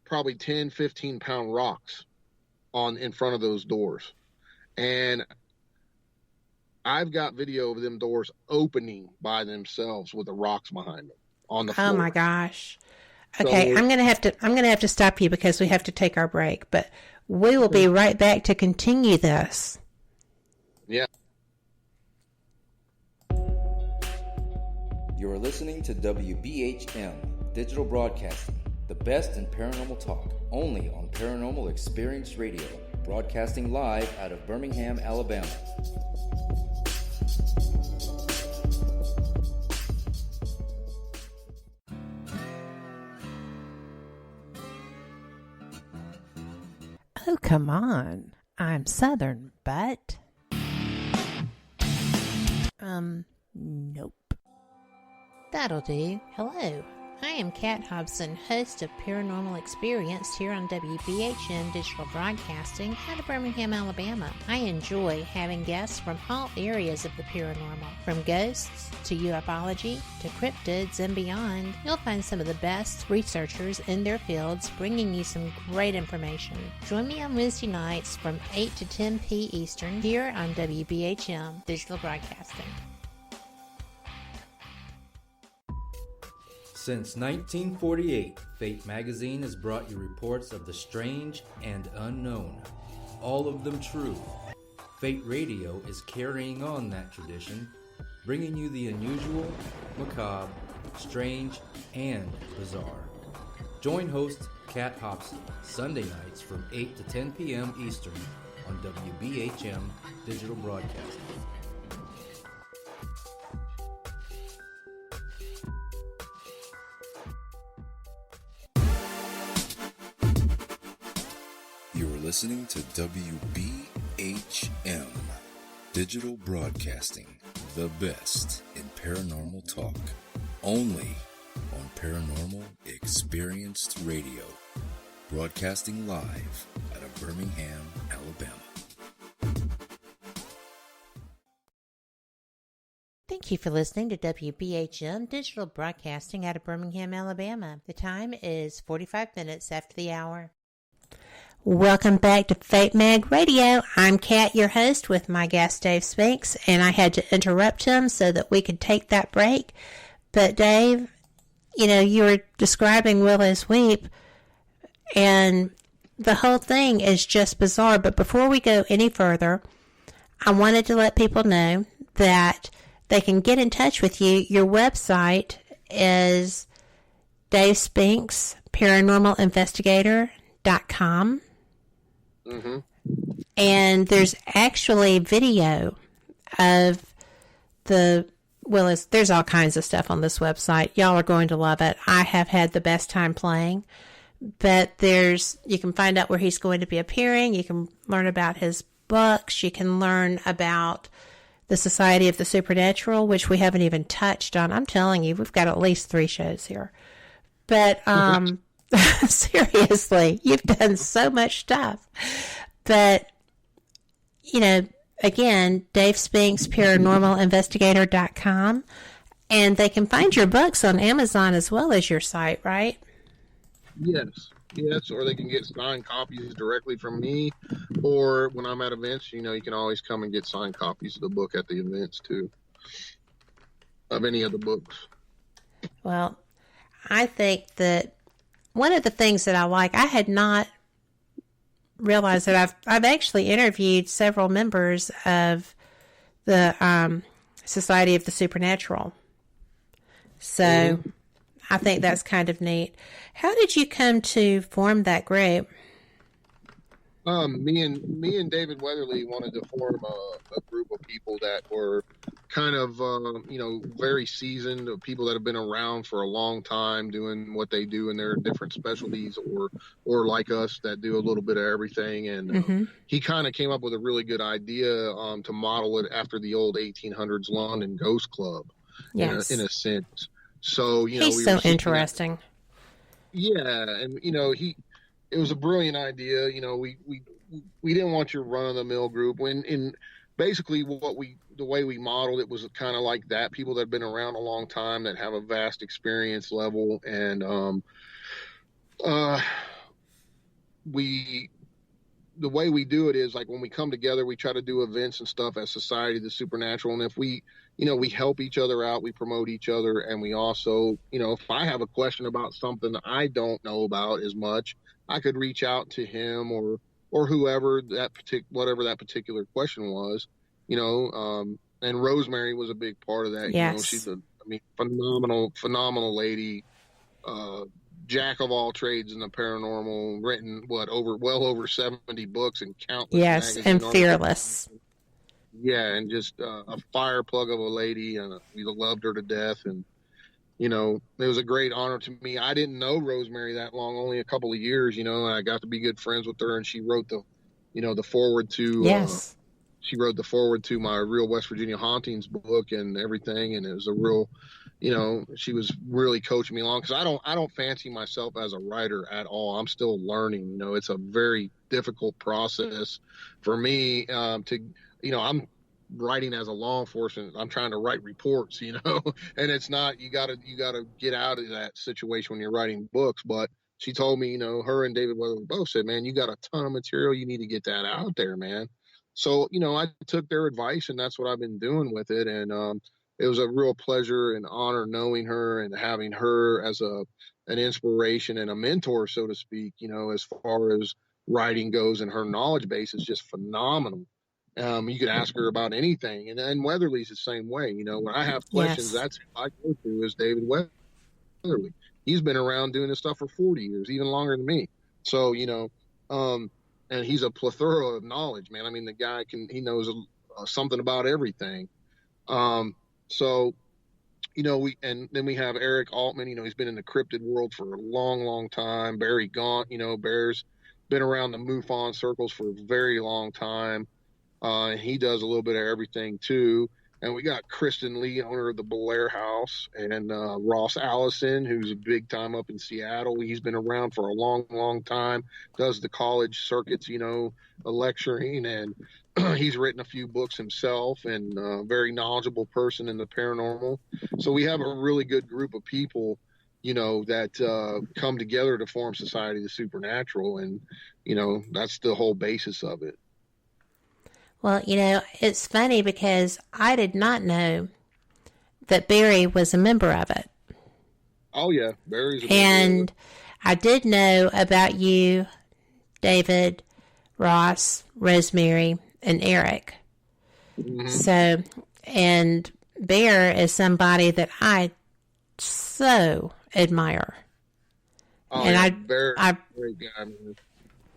probably 10, 15 pound rocks in front of those doors. And I've got video of them doors opening by themselves with the rocks behind them on the floor. Oh my gosh. Okay, so, I'm gonna have to stop you because we have to take our break, but we will be right back to continue this. Yeah. You're listening to WBHM Digital Broadcasting, the best in paranormal talk, only on Paranormal Experience Radio, broadcasting live out of Birmingham, Alabama. Oh, come on. I'm Southern, but... Nope. That'll do. Hello. I am Kat Hobson, host of Paranormal Experience here on WBHM Digital Broadcasting out of Birmingham, Alabama. I enjoy having guests from all areas of the paranormal, from ghosts to ufology to cryptids and beyond. You'll find some of the best researchers in their fields bringing you some great information. Join me on Wednesday nights from 8 to 10 p. Eastern here on WBHM Digital Broadcasting. Since 1948, Fate magazine has brought you reports of the strange and unknown, all of them true. Fate Radio is carrying on that tradition, bringing you the unusual, macabre, strange, and bizarre. Join host Kat Hobson Sunday nights from 8 to 10 p.m. Eastern on WBHM Digital Broadcasting. Listening to WBHM Digital Broadcasting, the best in paranormal talk, only on Paranormal Experienced Radio, broadcasting live out of Birmingham, Alabama. Thank you for listening to WBHM Digital Broadcasting out of Birmingham, Alabama. The time is 45 minutes after the hour. Welcome back to Fate Mag Radio. I'm Kat, your host, with my guest Dave Spinks, and I had to interrupt him so that we could take that break. But Dave, you were describing Willow's Weep, and the whole thing is just bizarre. But before we go any further, I wanted to let people know that they can get in touch with you. Your website is Dave Spinks, paranormalinvestigator.com. Mm-hmm. And there's actually video of there's all kinds of stuff on this website. Y'all are going to love it. I have had the best time playing. But you can find out where he's going to be appearing. You can learn about his books. You can learn about the Society of the Supernatural, which we haven't even touched on. I'm telling you, we've got at least 3 shows here. But seriously, you've done so much stuff. But, again, Dave Spinks, paranormalinvestigator.com. And they can find your books on Amazon as well as your site, right? Yes, or they can get signed copies directly from me, or when I'm at events, you can always come and get signed copies of the book at the events too, of any of the books. Well, I think that one of the things that I like, I had not realized that I've actually interviewed several members of the Society of the Supernatural, so I think that's kind of neat. How did you come to form that group? Me and David Weatherly wanted to form a group of people that were kind of, very seasoned, people that have been around for a long time doing what they do in their different specialties, or like us that do a little bit of everything. And he kind of came up with a really good idea to model it after the old 1800s London Ghost Club, yes, in a sense. So, he's so interesting. Yeah. And, it was a brilliant idea. We didn't want your run of the mill group basically the way we modeled it was kind of like that. People that have been around a long time that have a vast experience level. And, the way we do it is like when we come together, we try to do events and stuff as Society of the Supernatural. And if we help each other out, we promote each other. And we also, if I have a question about something that I don't know about as much, I could reach out to him or whoever whatever that particular question was, and Rosemary was a big part of that. Yes. She's phenomenal lady, jack of all trades in the paranormal, written well over 70 books and countless magazine and articles. fearless. Yeah, and just a fire plug of a lady, and we loved her to death. And it was a great honor to me. I didn't know Rosemary that long, only a couple of years, and I got to be good friends with her. And she wrote the forward to yes. She wrote the forward to my Real West Virginia Hauntings book and everything, and it was a real. She was really coaching me along, because I don't fancy myself as a writer at all. I'm still learning. It's a very difficult process for me I'm writing as a law enforcement. I'm trying to write reports, and it's not, you gotta get out of that situation when you're writing books. But she told me, her and David Weatherly both said, man, you got a ton of material. You need to get that out there, man. So, I took their advice, and that's what I've been doing with it. And, it was a real pleasure and honor knowing her and having her as an inspiration and a mentor, so to speak, as far as writing goes, and her knowledge base is just phenomenal. You could ask her about anything. And Weatherly's the same way. When I have questions, yes. that's who I go to is David Weatherly. He's been around doing this stuff for 40 years, even longer than me. So, and he's a plethora of knowledge, man. I mean, the guy he knows something about everything. So, and then we have Eric Altman, he's been in the cryptid world for a long, long time. Barry Gaunt, Bear's been around the MUFON circles for a very long time. And he does a little bit of everything too. And we got Kristen Lee, owner of the Blair House, and Ross Allison, who's a big time up in Seattle. He's been around for a long, long time, does the college circuits, lecturing, and he's written a few books himself, and a very knowledgeable person in the paranormal. So we have a really good group of people, that come together to form Society of the Supernatural, and, that's the whole basis of it. Well, it's funny because I did not know that Barry was a member of it. Oh, yeah. Barry's a member. And I did know about you, David, Ross, Rosemary, and Eric. Mm-hmm. So, and Bear is somebody that I so admire. Oh, and yeah.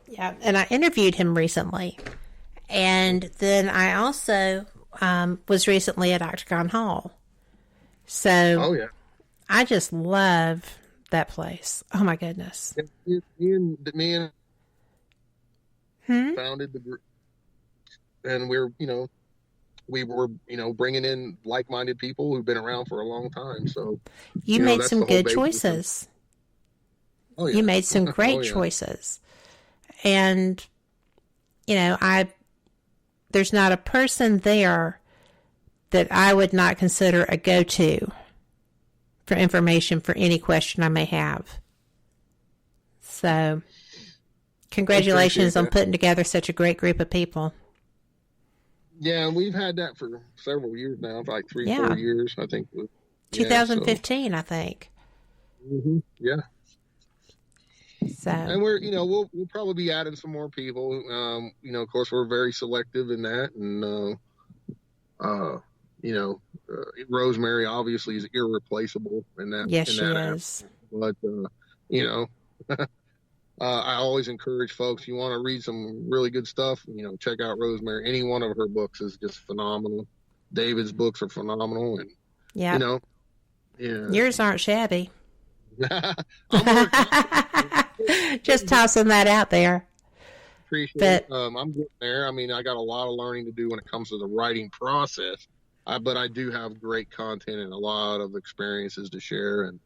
Yeah, and I interviewed him recently. And then I also was recently at Octagon Hall. So oh, yeah. I just love that place. Oh, my goodness. Me and founded the group. And we were bringing in like-minded people who've been around for a long time. So you made some good choices. Oh, yeah. You made some great choices. And, there's not a person there that I would not consider a go-to for information for any question I may have. So, congratulations on putting together such a great group of people. Yeah, we've had that for several years now, for like 3-4 years, I think. 2015, I think. Mm-hmm. Yeah. So, and we're, we'll probably be adding some more people. Of course, we're very selective in that, and Rosemary obviously is irreplaceable in that. Yes, she is. But I always encourage folks, you want to read some really good stuff, check out Rosemary. Any one of her books is just phenomenal. David's books are phenomenal, and yours aren't shabby. Just tossing that out there. Appreciate it. I'm getting there. I mean, I got a lot of learning to do when it comes to the writing process, but I do have great content and a lot of experiences to share, and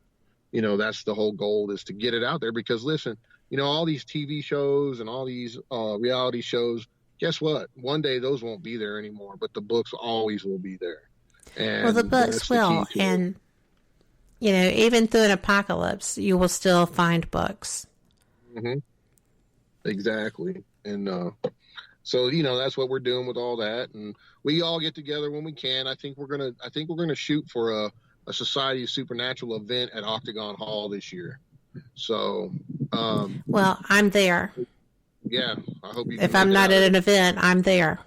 that's the whole goal, is to get it out there. Because listen, all these TV shows and all these reality shows, guess what? One day those won't be there anymore, but the books always will be there. And well, the books will, and even through an apocalypse, you will still find books. Mm-hmm. Exactly. And so that's what we're doing with all that, and we all get together when we can. I think we're gonna shoot for a Society of Supernatural event at Octagon Hall this year. So well, I'm there. Yeah, I hope you. If I'm not at an event, I'm there.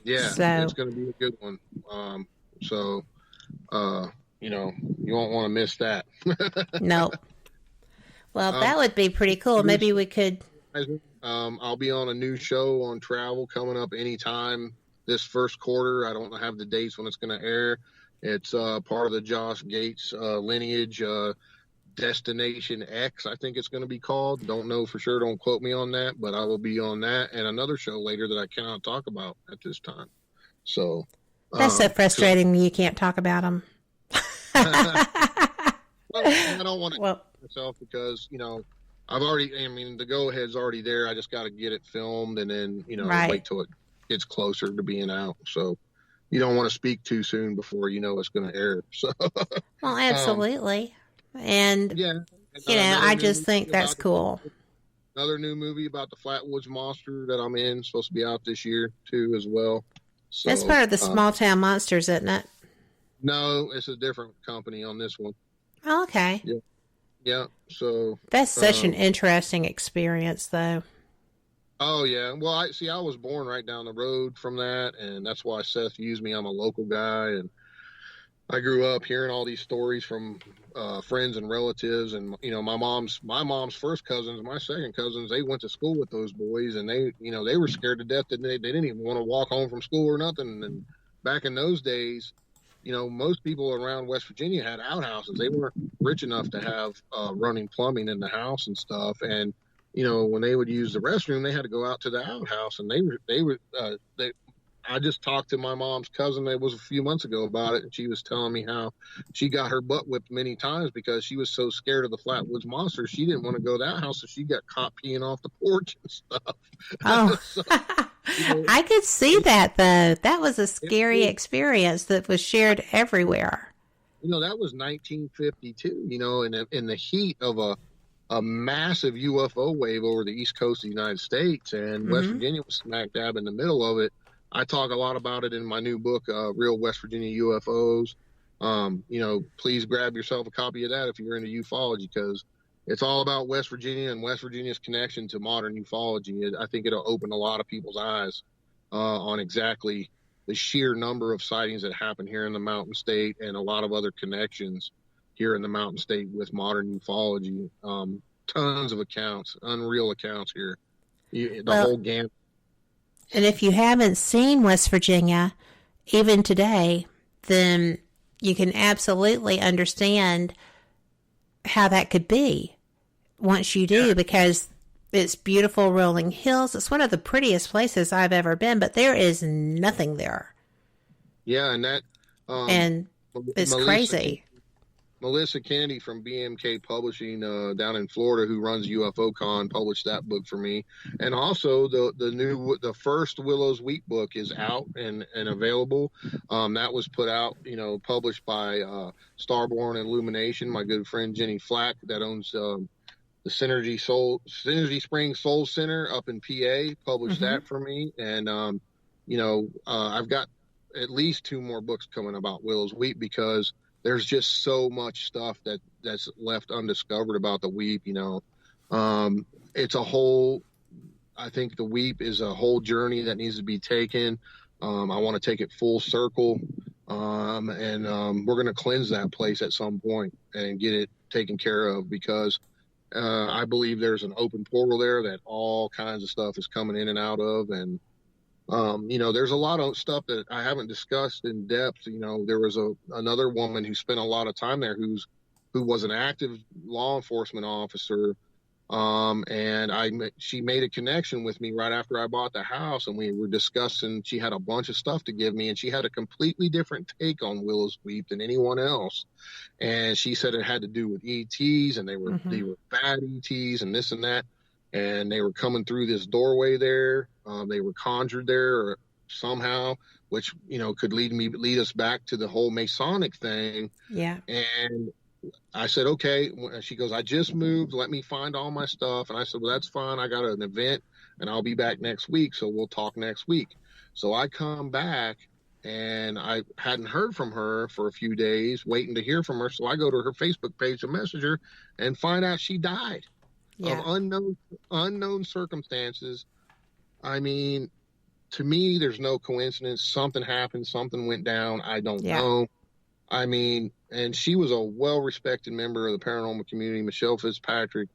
Yeah, so it's going to be a good one. You won't want to miss that. No. Well, that would be pretty cool. Maybe we could. I'll be on a new show on travel coming up anytime this first quarter. I don't have the dates when it's going to air. It's part of the Josh Gates lineage, Destination X, I think it's going to be called. Don't know for sure. Don't quote me on that, but I will be on that and another show later that I cannot talk about at this time. So that's so frustrating. You can't talk about them. Well, I don't want to myself because I've already. I mean, the go ahead's already there. I just got to get it filmed and then wait till it gets closer to being out. So you don't want to speak too soon before it's going to air. So well, absolutely. And I just think that's cool. Another new movie about the Flatwoods Monster that I'm in, supposed to be out this year too as well. So, that's part of the Small Town Monsters, isn't it? No, it's a different company on this one. Oh, okay. Yeah. So that's such an interesting experience, though. Oh yeah. Well, I was born right down the road from that, and that's why Seth used me. I'm a local guy, and I grew up hearing all these stories from friends and relatives, and my mom's first cousins, my second cousins, they went to school with those boys, and they were scared to death that they didn't even want to walk home from school or nothing. And back in those days, most people around West Virginia had outhouses. They weren't rich enough to have running plumbing in the house and stuff, and when they would use the restroom, they had to go out to the outhouse, and I just talked to my mom's cousin. It was a few months ago about it, and she was telling me how she got her butt whipped many times because she was so scared of the Flatwoods Monster. She didn't want to go to that house, so she got caught peeing off the porch and stuff. Oh, So, you know, I could see that, though. That was a scary experience that was shared everywhere. You know, that was 1952, you know, in the heat of a massive UFO wave over the east coast of the United States, and West Virginia was smack dab in the middle of it. I talk a lot about it in my new book, Real West Virginia UFOs. You know, please grab yourself a copy of that if you're into ufology, because it's all about West Virginia and West Virginia's connection to modern ufology. I think it'll open a lot of people's eyes on exactly the sheer number of sightings that happen here in the Mountain State, and a lot of other connections here in the Mountain State with modern ufology. Tons of accounts, unreal accounts here. Whole gamut. And if you haven't seen West Virginia, even today, then you can absolutely understand how that could be once you do, because it's beautiful rolling hills. It's one of the prettiest places I've ever been, but there is nothing there. Yeah, and that... and it's crazy. Melissa Kennedy from BMK Publishing down in Florida, who runs UFO Con, published that book for me. And also the first Willows Weep book is out and available. That was put out, you know, published by Starborn Illumination, my good friend Jenny Flack, that owns the Synergy Springs Soul Center up in PA, published that for me. And you know, I've got at least 2 more books coming about Willows Weep, because there's just so much stuff that's left undiscovered about the Weep. You know, it's a whole, I think the Weep is a whole journey that needs to be taken. I want to take it full circle. And we're going to cleanse that place at some point and get it taken care of, because I believe there's an open portal there that all kinds of stuff is coming in and out of. And you know, there's a lot of stuff that I haven't discussed in depth. You know, there was another woman who spent a lot of time there who was an active law enforcement officer. And she made a connection with me right after I bought the house, and we were discussing. She had a bunch of stuff to give me, and she had a completely different take on Willows Weep than anyone else. And she said it had to do with ETs, and they were bad ETs and this and that. And they were coming through this doorway there. They were conjured there or somehow, which, you know, could lead us back to the whole Masonic thing. Yeah. And I said, okay. She goes, I just moved. Let me find all my stuff. And I said, well, that's fine. I got an event and I'll be back next week. So we'll talk next week. So I come back, and I hadn't heard from her for a few days, waiting to hear from her. So I go to her Facebook page to message her and find out she died. Yeah. Of unknown circumstances. I mean, to me, there's no coincidence. Something happened. Something went down. I don't know. I mean, and she was a well-respected member of the paranormal community, Michelle Fitzpatrick.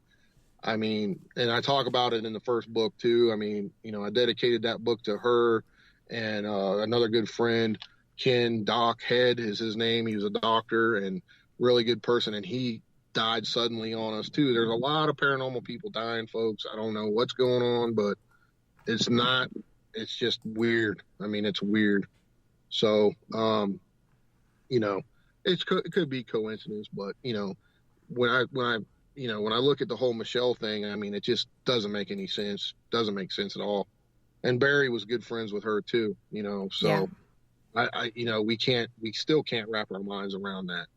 I mean, and I talk about it in the first book too. I mean, you know, I dedicated that book to her and another good friend, Ken Doc Head is his name. He was a doctor and really good person, and he died suddenly on us too. There's a lot of paranormal people dying, folks. I don't know what's going on, but it's just weird. I mean, it's weird. So, you know, it could be coincidence, but you know, when I look at the whole Michelle thing, I mean, it just doesn't make any sense. Doesn't make sense at all. And Barry was good friends with her too, you know, so you know, we still can't wrap our minds around that.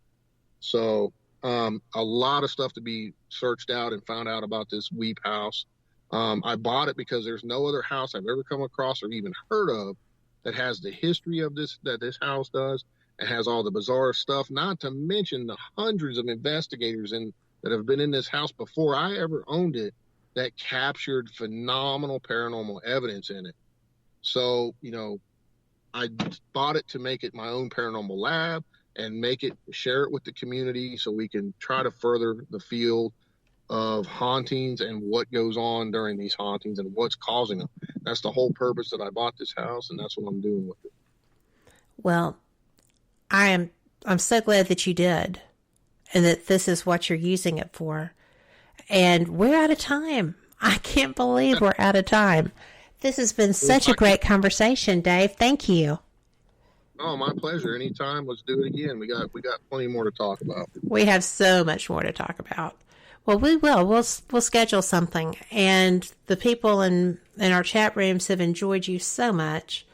So, a lot of stuff to be searched out and found out about this Weep house. I bought it because there's no other house I've ever come across or even heard of that has the history of that this house does. It has all the bizarre stuff, not to mention the hundreds of investigators that have been in this house before I ever owned it that captured phenomenal paranormal evidence in it. So, you know, I bought it to make it my own paranormal lab and share it with the community so we can try to further the field of hauntings and what goes on during these hauntings and what's causing them. That's the whole purpose that I bought this house, and that's what I'm doing with it. Well, I'm so glad that you did, and that this is what you're using it for. And we're out of time. I can't believe we're out of time. This has been such a great conversation, Dave. Thank you. Oh, my pleasure. Anytime. Let's do it again. We got plenty more to talk about. We have so much more to talk about. Well, we will. We'll schedule something. And the people in our chat rooms have enjoyed you so much.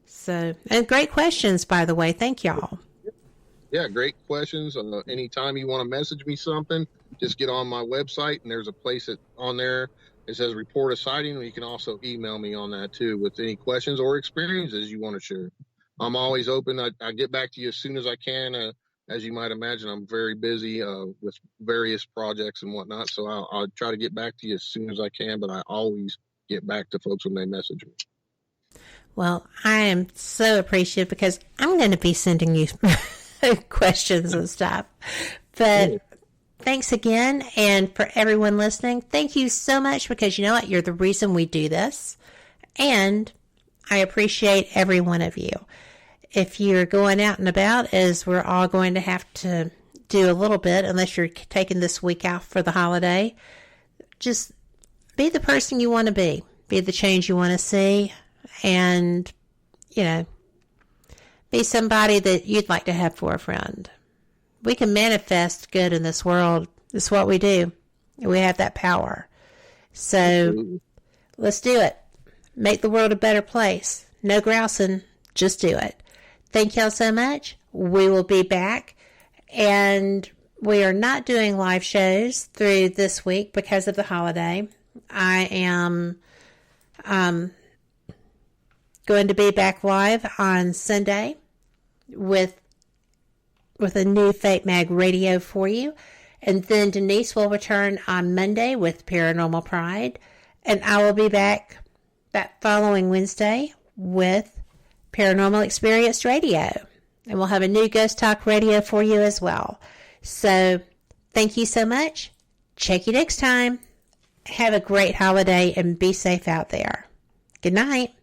So, and great questions, by the way. Thank y'all. Yeah, great questions. Anytime you want to message me something, just get on my website, and there's a place on there that says report a sighting, and you can also email me on that too with any questions or experiences you want to share. I'm always open. I get back to you as soon as I can. As you might imagine, I'm very busy with various projects and whatnot, so I'll try to get back to you as soon as I can, but I always get back to folks when they message me. Well, I am so appreciative because I'm going to be sending you questions and stuff. But thanks again. And for everyone listening, thank you so much because you know what? You're the reason we do this. And I appreciate every one of you. If you're going out and about, as we're all going to have to do a little bit, unless you're taking this week off for the holiday, just be the person you want to be the change you want to see, and, you know, be somebody that you'd like to have for a friend. We can manifest good in this world. It's what we do. We have that power. So let's do it. Make the world a better place. No grousing. Just do it. Thank y'all so much. We will be back. And we are not doing live shows through this week because of the holiday. I am going to be back live on Sunday with a new Fate Mag radio for you. And then Denise will return on Monday with Paranormal Pride. And I will be back that following Wednesday with Paranormal Experienced Radio. And we'll have a new Ghost Talk radio for you as well. So thank you so much. Check you next time. Have a great holiday and be safe out there. Good night.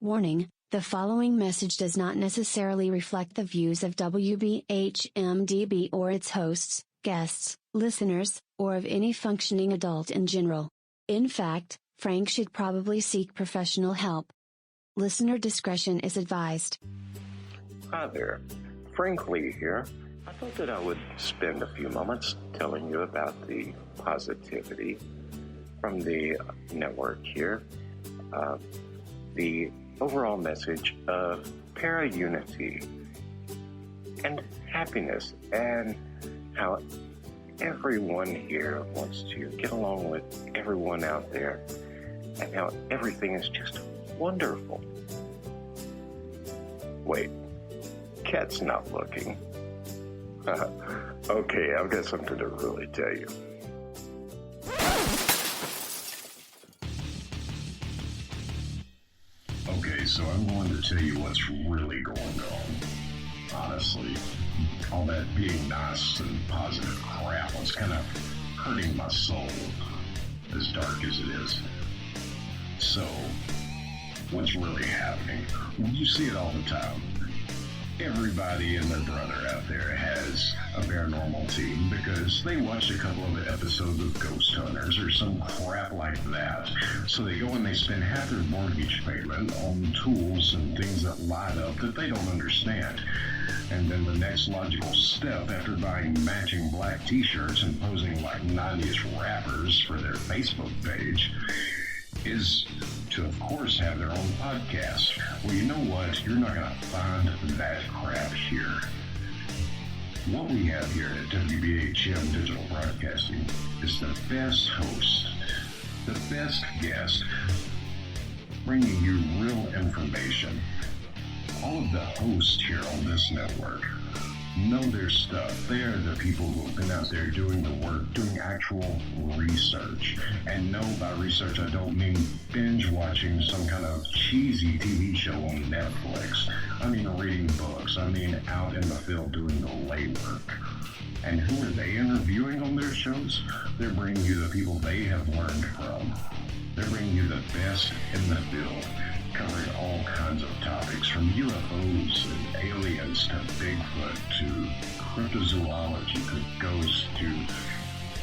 Warning, the following message does not necessarily reflect the views of WBHM-DB or its hosts, guests, listeners, or of any functioning adult in general. In fact, Frank should probably seek professional help. Listener discretion is advised. Hi there, Frank Lee here. I thought that I would spend a few moments telling you about the positivity from the network here. The overall message of para-unity and happiness, and how everyone here wants to get along with everyone out there, and how everything is just wonderful. Wait, Cat's not looking. Okay, I've got something to really tell you. Okay, so I'm going to tell you what's really going on. Honestly, all that being nice and positive crap was kind of hurting my soul, as dark as it is. So, what's really happening? Well, you see it all the time. Everybody and their brother out there has a paranormal team because they watched a couple of episodes of Ghost Hunters or some crap like that. So they go and they spend half their mortgage payment on tools and things that light up that they don't understand. And then the next logical step after buying matching black t-shirts and posing like 90s rappers for their Facebook page is to, of course, have their own podcast. Well, you know what? You're not going to find that crap here. What we have here at WBHM Digital Broadcasting is the best host, the best guest, bringing you real information. All of the hosts here on this network know their stuff. They are the people who have been out there doing the work, doing actual research. And no, by research, I don't mean binge watching some kind of cheesy TV show on Netflix. I mean reading books. I mean out in the field doing the legwork. And who are they interviewing on their shows? They're bringing you the people they have learned from. They're bringing you the best in the field, covering all kinds of topics from UFOs and aliens to Bigfoot to cryptozoology to ghosts to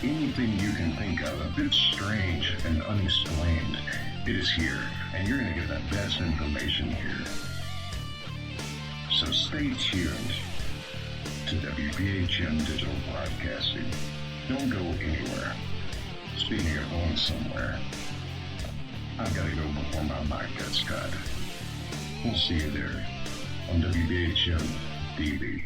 anything you can think of a bit strange and unexplained. It is here, and you're going to get the best information here. So stay tuned to WBHM Digital Broadcasting. Don't go anywhere. Speaking of going somewhere, I've got to go before my mic gets cut. We'll see you there on WBHM-DB.